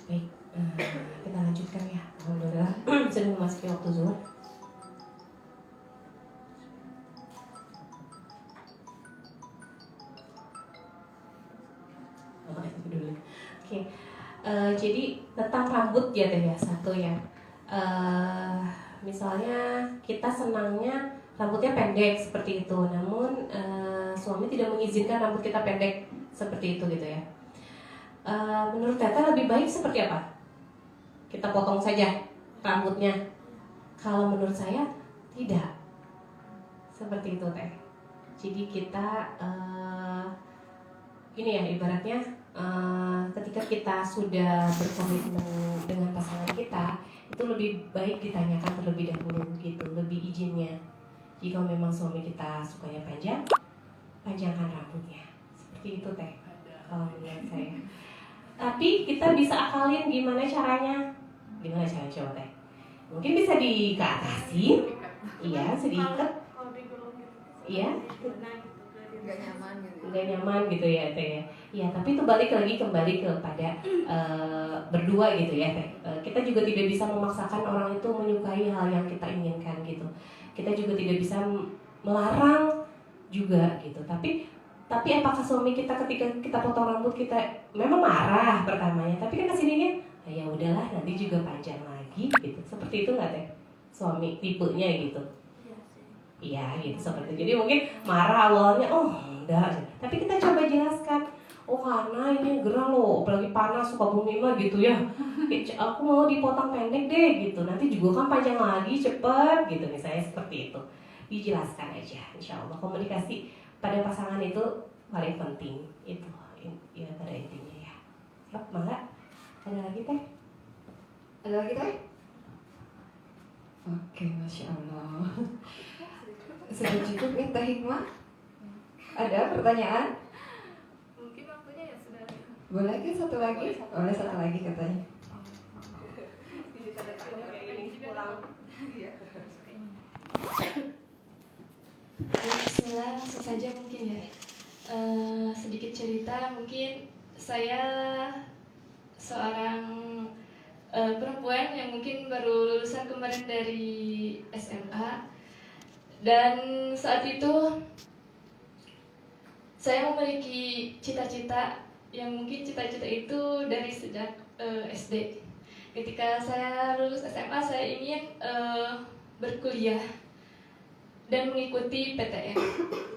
Baik, kita lanjutkan ya. Alhamdulillah sudah memasuki waktu zuhur. Oke, jadi tentang rambut ya teh ya, satu ya. Misalnya kita senangnya rambutnya pendek seperti itu, namun suami tidak mengizinkan rambut kita pendek seperti itu gitu ya. Menurut Tete lebih baik seperti apa? Kita potong saja rambutnya. Kalau menurut saya tidak seperti itu teh. Jadi kita ini ya ibaratnya ketika kita sudah berkomitmen dengan pasangan kita, itu lebih baik ditanyakan terlebih dahulu gitu, lebih izinnya. Jika memang suami kita sukanya panjang, panjangkan rambutnya. Seperti itu teh kalau menurut saya. Tapi kita bisa akalin gimana caranya? Gimana caranya coba teh? Mungkin bisa dikeatasin, iya, sedikit, iya, nggak nyaman gitu ya teh ya. Ya tapi itu balik lagi kembali kepada berdua gitu ya teh. Kita juga tidak bisa memaksakan orang itu menyukai hal yang kita inginkan gitu. Kita juga tidak bisa melarang juga gitu. Tapi apakah suami kita ketika kita potong rambut kita memang marah pertamanya, tapi kan kesininya ya udahlah nanti juga panjang lagi gitu. Seperti itu nggak teh suami tipenya gitu? Iya gitu seperti itu. Jadi mungkin marah awalnya, oh enggak, tapi kita coba jelaskan, oh karena ini gerah loh, apalagi panas suka bumi mah gitu ya. Aku mau dipotong pendek deh gitu, nanti juga kan panjang lagi cepet gitu misalnya seperti itu. Dijelaskan aja, insya Allah komunikasi pada pasangan itu paling penting itu ya pada intinya ya. Yap, Mangga, ada lagi teh? Ada lagi teh? Oke, Masya Allah. Sudah cukup ya Teh Hikmah? Ada pertanyaan? Mungkin waktunya ya sudah. Boleh kan satu lagi? Boleh satu lagi katanya. Bismillah, langsung saja mungkin ya. Sedikit cerita, mungkin saya seorang perempuan yang mungkin baru lulusan kemarin dari SMA, dan saat itu saya memiliki cita-cita yang mungkin cita-cita itu dari sejak SD. Ketika saya lulus SMA, saya ingin berkuliah dan mengikuti PTN.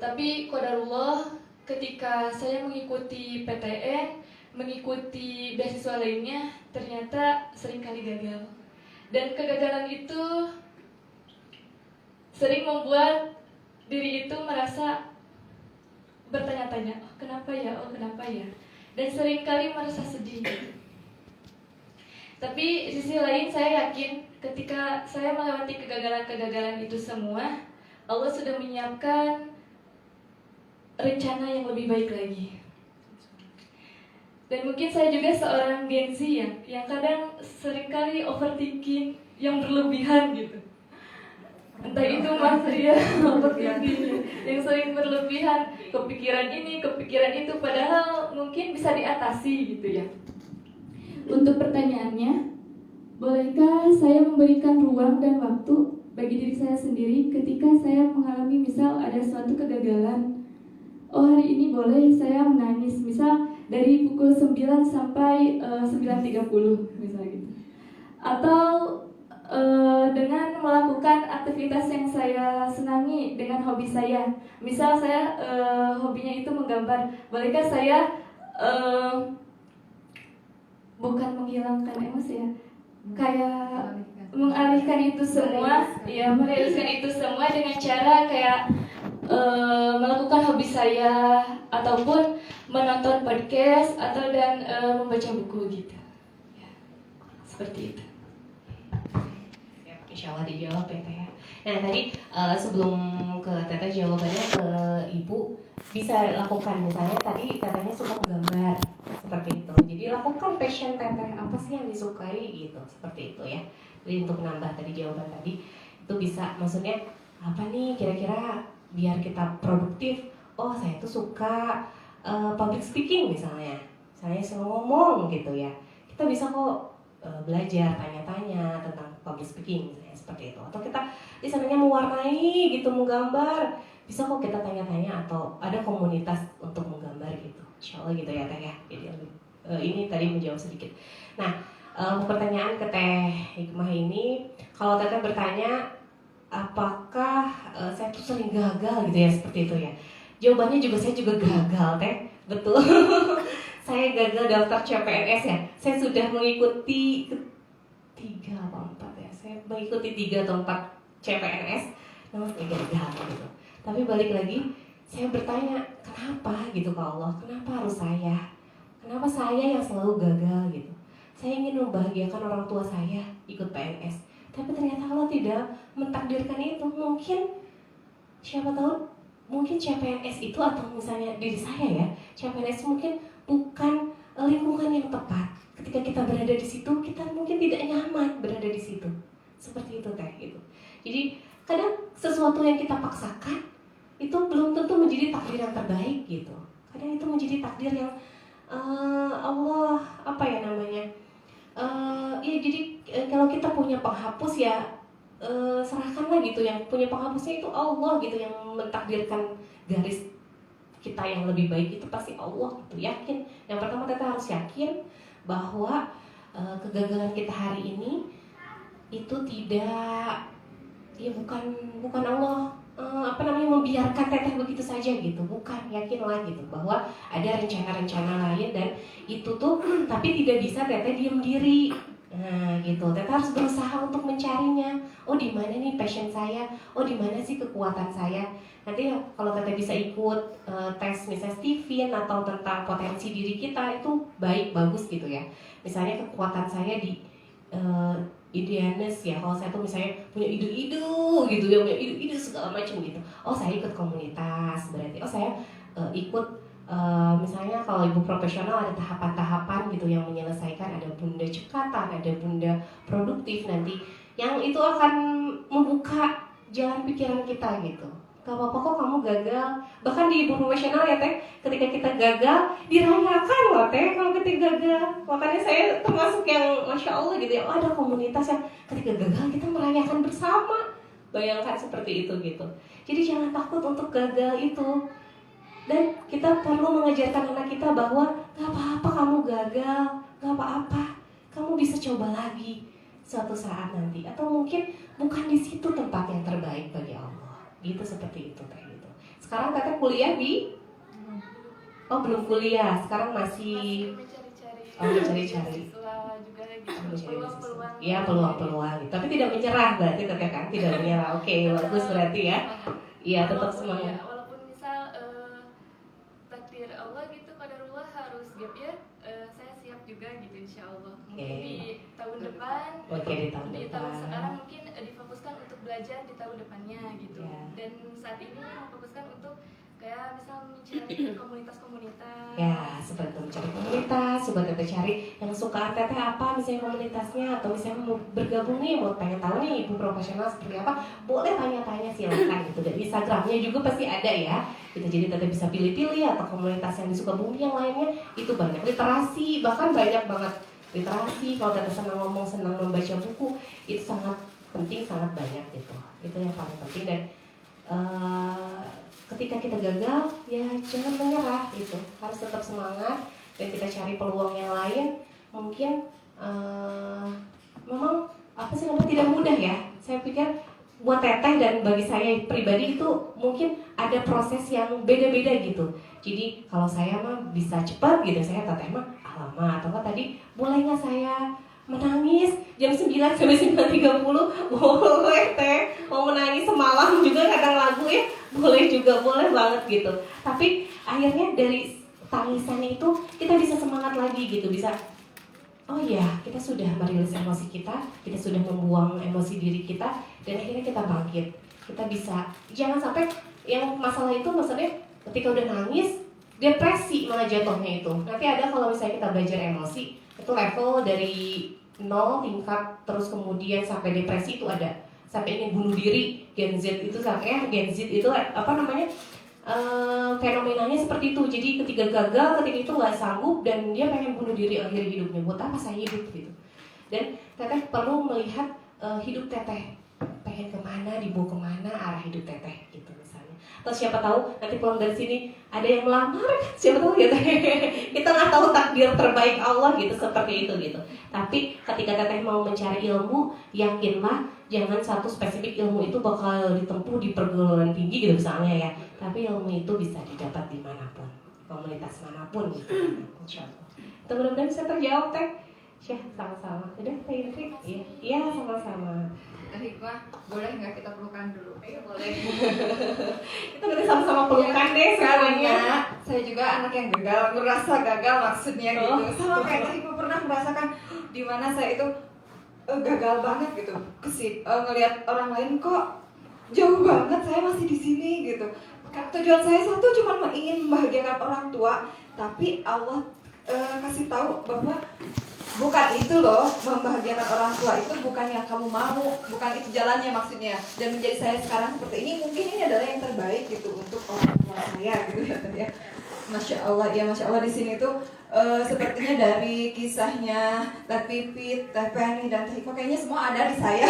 Tapi qadarullah, ketika saya mengikuti PTN, mengikuti beasiswa lainnya, ternyata seringkali gagal. Dan kegagalan itu sering membuat diri itu merasa bertanya-tanya, oh kenapa ya, oh kenapa ya. Dan seringkali merasa sedih. Tapi di sisi lain saya yakin ketika saya melewati kegagalan-kegagalan itu semua, Allah sudah menyiapkan rencana yang lebih baik lagi. Dan mungkin saya juga seorang Gen Z yang kadang seringkali overthinking yang berlebihan gitu. Entah itu Mas Ria overthinking yang sering berlebihan, kepikiran ini, kepikiran itu, padahal mungkin bisa diatasi gitu ya. Untuk pertanyaannya, bolehkah saya memberikan ruang dan waktu bagi diri saya sendiri ketika saya mengalami misal ada suatu kegagalan? Oh hari ini boleh saya menangis, misal dari pukul 9 sampai 9.30 misal gitu. Atau dengan melakukan aktivitas yang saya senangi dengan hobi saya. Misal saya hobinya itu menggambar, bolehkah saya bukan menghilangkan emosi ya, kayak mengalihkan itu semua, ya meriliskan itu semua dengan cara kayak melakukan hobi saya ataupun menonton podcast atau dan membaca buku gitu, ya, seperti itu. Insya Allah dijawab ya Teh. Nah tadi sebelum ke Teteh jawabannya ke Ibu, bisa lakukan misalnya tadi Tetehnya suka menggambar seperti itu. Jadi lakukan passion Teteh, apa sih yang disukai gitu, seperti itu ya. Jadi untuk menambah tadi jawaban tadi itu bisa, maksudnya apa nih kira-kira biar kita produktif. Oh saya tuh suka public speaking misalnya, saya suka ngomong gitu ya. Kita bisa kok belajar tanya-tanya tentang public speaking misalnya, seperti itu. Atau kita misalnya mewarnai gitu, menggambar, bisa kok kita tanya-tanya atau ada komunitas untuk menggambar gitu. Insya Allah gitu ya Teh ya. Jadi ini tadi menjawab sedikit. Nah pertanyaan ke Teh Hikmah ini, kalau Teteh bertanya apakah saya tuh sering gagal gitu ya, seperti itu ya. Jawabannya juga saya juga gagal Teh, betul. Saya gagal daftar CPNS ya. Saya sudah mengikuti 3 atau 4 ya. Saya mengikuti 3 atau 4 CPNS, namun saya gagal gitu. Tapi balik lagi, saya bertanya, kenapa gitu ke Allah, kenapa harus saya? Kenapa saya yang selalu gagal gitu? Saya ingin membahagiakan orang tua saya ikut PNS, tapi ternyata Allah tidak mentakdirkan itu. Mungkin siapa tahu, mungkin CPNS itu atau misalnya diri saya ya, CPNS mungkin bukan lingkungan yang tepat. Ketika kita berada di situ, kita mungkin tidak nyaman berada di situ. Seperti itu teh gitu. Jadi kadang sesuatu yang kita paksakan itu belum tentu menjadi takdir yang terbaik gitu. Kadang itu menjadi takdir yang Allah apa ya namanya? Ya jadi kalau kita punya penghapus ya serahkanlah gitu, yang punya penghapusnya itu Allah gitu, yang mentakdirkan garis kita yang lebih baik itu pasti Allah gitu. Yakin. Yang pertama kita harus yakin bahwa kegagalan kita hari ini itu tidak, ya bukan Allah membiarkan teteh begitu saja gitu, bukan. Yakinlah gitu bahwa ada rencana-rencana lain dan itu tuh tapi tidak bisa teteh diam diri. Nah gitu, teteh harus berusaha untuk mencarinya. Oh di mana nih passion saya? Oh di mana sih kekuatan saya? Nanti kalau teteh bisa ikut tes misalnya Steven atau tentang potensi diri kita, itu baik, bagus gitu ya. Misalnya kekuatan saya di idealis ya, kalau saya tuh misalnya punya ide-ide gitu ya, punya ide-ide segala macam gitu. Oh saya ikut komunitas berarti. Oh saya ikut misalnya kalau ibu profesional ada tahapan-tahapan gitu yang menyelesaikan, ada bunda cekatan, ada bunda produktif nanti, yang itu akan membuka jalan pikiran kita gitu. Gak apa-apa kok kamu gagal. Bahkan di ibu profesional ya teh, ketika kita gagal dirayakan loh teh kalau kita gagal. Makanya saya termasuk yang Masya Allah gitu ya, oh ada komunitas yang ketika gagal kita merayakan bersama. Bayangkan seperti itu gitu. Jadi jangan takut untuk gagal itu. Dan kita perlu mengajarkan anak kita bahwa gak apa-apa kamu gagal, gak apa-apa, kamu bisa coba lagi suatu saat nanti. Atau mungkin bukan di situ tempat yang terbaik bagi Allah. Gitu, seperti itu kayak gitu. Sekarang teteh kuliah di? Oh belum kuliah, sekarang masih mencari-cari. Peluang-peluang. Iya peluang-peluang. Tapi tidak menyerah berarti teteh kan? Tidak menyerah. Oke, bagus berarti ya. Iya tetap semangat. Walaupun misal takdir Allah gitu, qadarullah harus gap year, saya siap juga gitu insya Allah. Mungkin di tahun depan. Oke, di tahun Di depan. tahun sekarang mungkin difokuskan untuk belajar di tahun depannya gitu. Ya. Dan saat ini memfokuskan untuk kayak misal mencari komunitas-komunitas. Ya, seperti itu, mencari komunitas, coba teteh cari yang suka teteh apa misalnya komunitasnya, atau misalnya mau bergabung nih, mau pengen tahu nih ibu profesional seperti apa, boleh tanya-tanya silakan gitu. Dan Instagramnya juga pasti ada ya. Gitu, jadi teteh bisa pilih-pilih, atau komunitas yang di Sukabumi yang lainnya itu banyak literasi, bahkan banyak banget literasi. Kalau teteh senang ngomong, senang membaca buku, itu sangat penting, sangat banyak gitu. Itu yang paling penting. Dan ketika kita gagal, ya jangan menyerah gitu. Harus tetap semangat dan kita cari peluang yang lain. Mungkin memang apa sih namanya tidak mudah ya. Saya pikir buat teteh dan bagi saya pribadi itu mungkin ada proses yang beda-beda gitu. Jadi kalau saya mah bisa cepat gitu, saya teteh mah alamat. Atau tadi boleh nggak saya menangis jam 9 sampai 9.30, boleh teh. Mau menangis semalam juga kadang lagu ya, boleh juga, boleh banget gitu. Tapi akhirnya dari tangisan itu kita bisa semangat lagi gitu, bisa oh iya kita sudah merilis emosi kita sudah membuang emosi diri kita, dan akhirnya kita bangkit. Kita bisa, jangan sampai yang masalah itu maksudnya ketika udah nangis depresi malah jatuhnya itu. Nanti ada kalau misalnya kita belajar emosi itu level dari 0 tingkat terus kemudian sampai depresi itu ada, sampai ingin bunuh diri. Gen Z itu Gen Z itu apa namanya fenomenanya seperti itu. Jadi ketika gagal, ketika itu nggak sanggup dan dia pengen bunuh diri akhir hidupnya. Buat apa saya hidup gitu. Dan teteh perlu melihat hidup teteh pengen kemana, dibawa kemana arah hidup teteh gitu misalnya. Atau siapa tahu nanti pulang dari sini ada yang melamar, siapa tahu ya teh. Kita nggak tahu takdir terbaik Allah gitu, seperti itu gitu. Tapi ketika teteh mau mencari ilmu, yakinlah jangan satu spesifik ilmu itu bakal ditempuh di perguruan tinggi gitu misalnya ya. Tapi ilmu itu bisa didapat dimanapun, komunitas manapun gitu. Insya Allah. Itu mudah-mudahan bisa terjawab teh. Syah, sama-sama. Udah, Teh Indri? Iya, sama-sama. Hikmah, boleh nggak kita pelukan dulu? Iya boleh. Kita nanti sama-sama pelukan deh semuanya. Karena saya juga anak yang gagal, merasa gagal maksudnya gitu. Sama kayak tadi gue pernah merasakan di mana saya itu gagal banget gitu. Ngelihat orang lain kok jauh banget, saya masih di sini gitu. Tujuan saya satu cuma ingin membahagiakan orang tua, tapi Allah kasih tahu bahwa bukan itu loh, membahagiakan orang tua itu bukan yang kamu mau, bukan itu jalannya maksudnya. Dan menjadi saya sekarang seperti ini, mungkin ini adalah yang terbaik gitu untuk orang tua saya gitu ya. Masya Allah, ya Masya Allah di sini tuh sepertinya dari kisahnya Teh Pipit, Teh Penny, dan Teh Iko kayaknya semua ada di saya.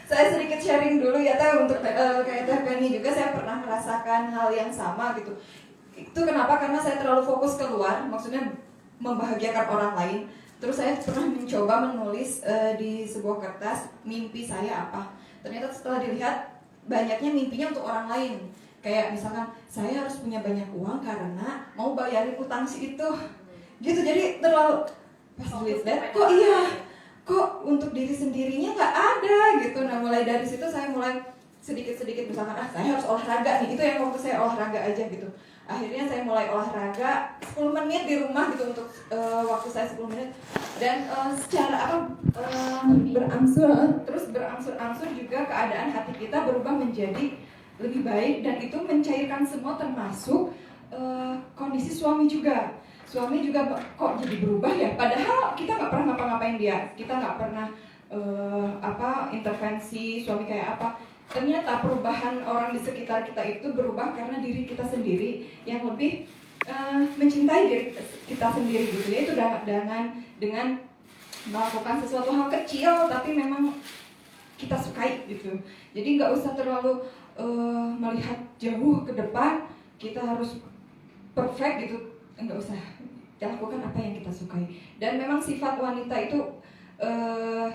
Saya sedikit sharing dulu ya Teh, untuk kayak Teh Penny juga saya pernah merasakan hal yang sama gitu. Itu kenapa? Karena saya terlalu fokus keluar, maksudnya membahagiakan orang lain. Terus saya pernah mencoba menulis di sebuah kertas mimpi saya apa. Ternyata setelah dilihat banyaknya mimpinya untuk orang lain. Kayak misalkan saya harus punya banyak uang karena mau bayarin utang si itu. Gitu, jadi terlalu pas dilihat kok untuk diri sendirinya nggak ada gitu. Nah mulai dari situ saya mulai sedikit-sedikit misalkan saya harus olahraga nih, itu yang waktu saya olahraga aja gitu. Akhirnya saya mulai olahraga 10 menit di rumah gitu untuk waktu saya 10 menit. Dan secara berangsur-angsur juga keadaan hati kita berubah menjadi lebih baik, dan itu mencairkan semua termasuk kondisi suami juga. Suami juga kok jadi berubah ya, padahal kita nggak pernah ngapa-ngapain dia, kita nggak pernah intervensi suami kayak apa. Ternyata perubahan orang di sekitar kita itu berubah karena diri kita sendiri yang lebih mencintai diri kita sendiri gitu ya. Itu dengan melakukan sesuatu hal kecil tapi memang kita sukai gitu. Jadi nggak usah terlalu melihat jauh ke depan, kita harus perfect gitu, nggak usah. Lakukan apa yang kita sukai. Dan memang sifat wanita itu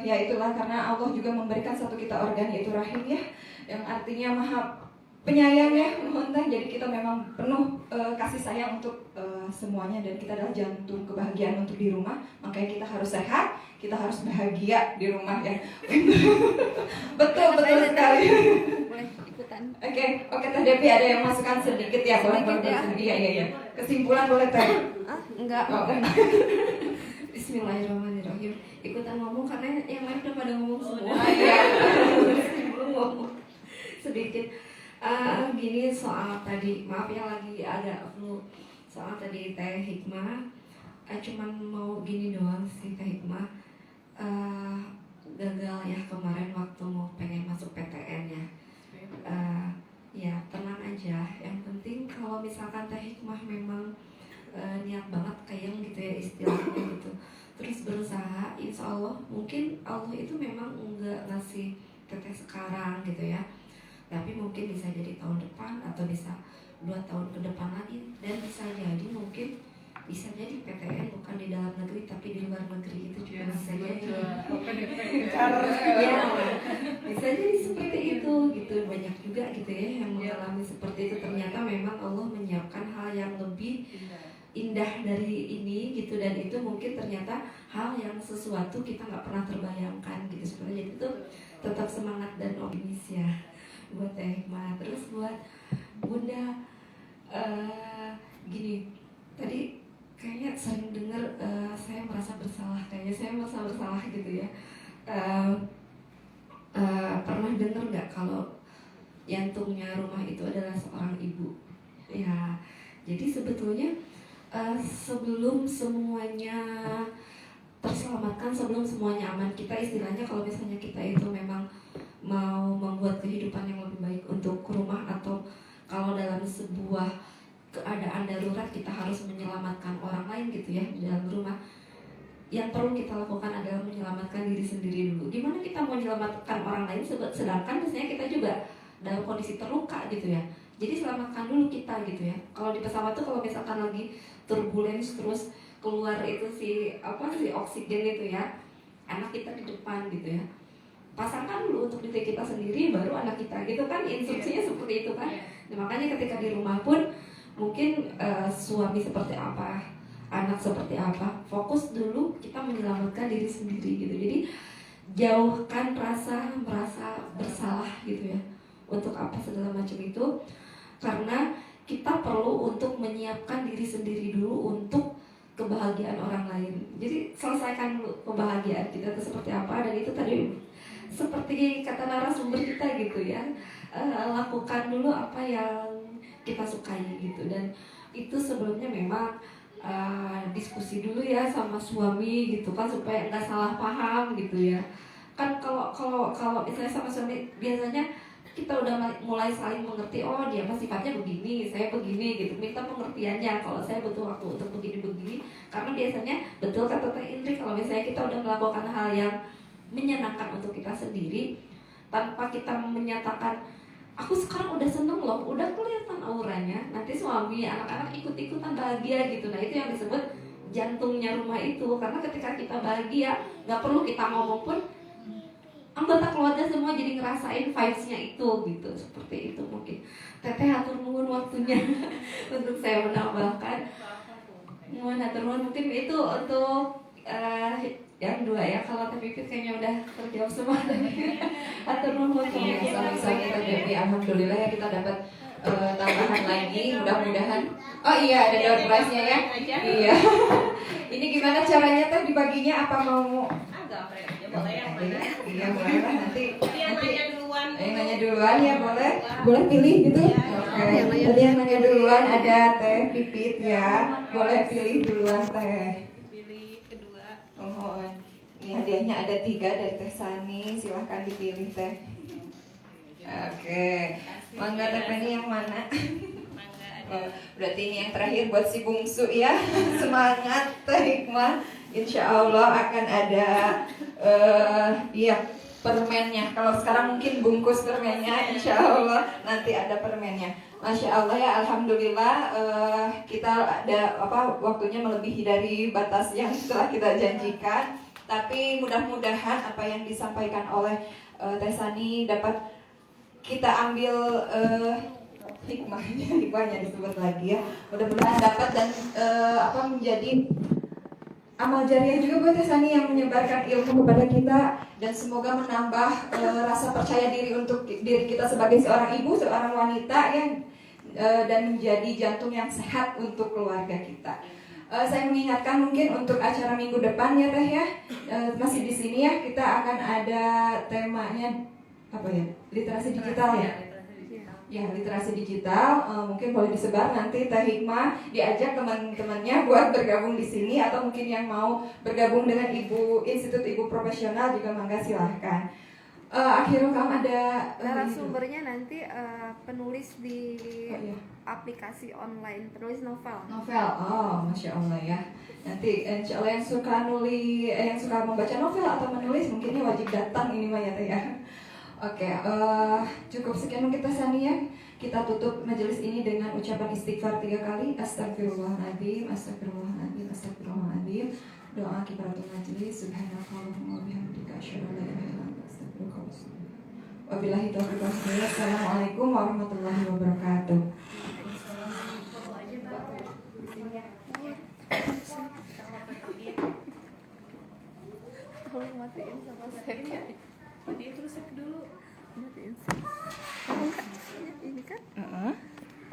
ya itulah, karena Allah juga memberikan satu kita organ yaitu rahim ya, yang artinya maha penyayang ya, jadi kita memang penuh kasih sayang untuk semuanya, dan kita adalah jantung kebahagiaan untuk di rumah. Makanya kita harus sehat, kita harus bahagia di rumah ya. betul sekali. Boleh ikutan. Oke Teh Devi, ada yang masukkan sedikit ya, boleh ya. Iya. Kesimpulan boleh Teh. Enggak. Oh. Bismillahirrahmanirrahim. Ikutan ngomong karena yang lain udah pada ngomong semua. Iya. Belum ngomong sedikit. Gini soal tadi, maaf ya lagi agak flu. Soal tadi Teh Hikmah, cuman mau gini doang sih Teh Hikmah. Gagal ya kemarin waktu mau pengen masuk PTN ya. Ya tenang aja. Yang penting kalau misalkan Teh Hikmah memang niat banget kayak gitu ya istilahnya gitu, terus berusaha, insya Allah mungkin Allah itu memang enggak ngasih teteh sekarang gitu ya, tapi mungkin bisa jadi tahun depan atau bisa 2 tahun ke depan lagi, dan bisa jadi mungkin bisa jadi PTN bukan di dalam negeri tapi di luar negeri, itu juga bisa jadi. Ya, bisa jadi seperti itu gitu. Banyak juga gitu ya yang mengalami seperti itu. Ternyata memang Allah menyiapkan hal yang lebih indah dari ini gitu, dan itu mungkin ternyata hal yang sesuatu kita nggak pernah terbayangkan gitu. Sebenarnya itu tetap semangat dan optimis ya buat Teh Hikmah. Terus buat Bunda gini, tadi kayaknya sering dengar saya merasa bersalah gitu ya. Pernah dengar nggak kalau jantungnya rumah itu adalah seorang ibu ya. Jadi sebetulnya sebelum semuanya terselamatkan, sebelum semuanya aman, kita istilahnya kalau misalnya kita itu memang mau membuat kehidupan yang lebih baik untuk rumah, atau kalau dalam sebuah keadaan darurat kita harus menyelamatkan orang lain gitu ya di dalam rumah, yang perlu kita lakukan adalah menyelamatkan diri sendiri dulu. Gimana kita mau menyelamatkan orang lain sedangkan biasanya kita juga dalam kondisi terluka gitu ya. Jadi selamatkan dulu kita gitu ya. Kalau di pesawat tuh kalau misalkan lagi turbulence terus keluar itu si oksigen itu ya, anak kita di depan gitu ya, pasangkan dulu untuk diri kita sendiri baru anak kita gitu kan, instruksinya seperti itu kan. Nah, makanya ketika di rumah pun mungkin suami seperti apa, anak seperti apa, fokus dulu kita menyelamatkan diri sendiri gitu. Jadi jauhkan merasa bersalah gitu ya, untuk apa segala macam itu. karena kita perlu untuk menyiapkan diri sendiri dulu untuk kebahagiaan orang lain. Jadi selesaikan dulu kebahagiaan kita itu seperti apa, dan itu tadi seperti kata narasumber kita gitu ya, lakukan dulu apa yang kita sukai gitu. Dan itu sebelumnya memang diskusi dulu ya sama suami gitu kan, supaya nggak salah paham gitu ya. Kan kalau misalnya sama suami biasanya kita udah mulai saling mengerti, oh dia mah sifatnya begini, saya begini gitu, minta pengertiannya kalau saya butuh waktu untuk begini-begini. Karena biasanya betul kata Teh Indri, kalau misalnya kita udah melakukan hal yang menyenangkan untuk kita sendiri tanpa kita menyatakan aku sekarang udah seneng loh, udah kelihatan auranya, nanti suami, anak-anak ikut-ikutan bahagia gitu. Nah itu yang disebut jantungnya rumah itu. Karena ketika kita bahagia, nggak perlu kita ngomong pun, anggota keluarga semua jadi ngerasain vibes-nya itu gitu. Seperti itu mungkin. Teteh hatur nuhun waktunya untuk saya menambahkan. Nuhun hatur nuhun, mungkin itu untuk yang dua ya. Kalau Teh Pipit kayaknya udah terjawab semua tadi. Hatur nuhun. Sama-sama kita Dewi, alhamdulillah ya kita dapat tambahan lagi, mudah-mudahan. Oh iya, ada door prize-nya ya. Iya. Ini gimana caranya Teh dibaginya, apa mau? Boleh yang mana? Iya, boleh lah nanti. Yang nanya duluan. Yang nanya duluan ya boleh. Boleh pilih gitu. Oke. Tadi yang nanya duluan ada Teh Pipit ya. Boleh pilih duluan Teh. Pilih kedua. Mohon. Ini hadiahnya ada 3 dari Teh Sani. Silahkan dipilih Teh. Oke. Mangga Teh Penny yang mana? Mangga Oh, ada. berarti ini yang terakhir buat si bungsu ya. Semangat Teh Hikmah. Insya Allah akan ada permennya. Kalau sekarang mungkin bungkus permennya, insya Allah nanti ada permennya. Masya Allah ya, alhamdulillah kita ada waktunya melebihi dari batas yang telah kita janjikan. Tapi mudah-mudahan apa yang disampaikan oleh Teh Sani dapat kita ambil hikmahnya disebut lagi ya. Mudah-mudahan dapat dan menjadi amal jariah juga buat Teh Sani yang menyebarkan ilmu kepada kita, dan semoga menambah rasa percaya diri untuk diri kita sebagai seorang ibu, seorang wanita yang dan menjadi jantung yang sehat untuk keluarga kita. Saya mengingatkan mungkin untuk acara minggu depan ya Teh ya, masih di sini ya, kita akan ada temanya apa ya, literasi digital ya. Ya, literasi digital, mungkin boleh disebar nanti Teh Hikmah diajak teman-temannya buat bergabung di sini, atau mungkin yang mau bergabung dengan Institut Ibu Profesional juga mangga silahkan. Akhirul kamu ada narasumbernya nanti penulis di Oh, iya. aplikasi online, penulis novel. Novel, oh masya Allah ya. Nanti insya Allah yang suka yang suka membaca novel atau menulis mungkinnya wajib datang ini mah ya Teh ya. Oke, cukup sekian kita Sani ya. Kita tutup majelis ini dengan ucapan istighfar 3 kali. Astagfirullahaladzim, astagfirullahaladzim, astagfirullahaladzim. Doa kifaratul majelis. Subhanakallahumma wa bihamdika asyhadu an la ilaha illa anta astaghfiruka wa atubu ilaik. Wabillahi taufiq wal hidayah. Assalamualaikum warahmatullahi wabarakatuh. Tolong matiin sama saya. Dia terus save dulu. Matiin. Kamu kan ini kan?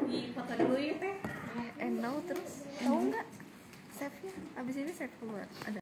Di foto dulu ya Teh. Now terus tahu nggak? Save-nya. Abis ini save keluar. Ada.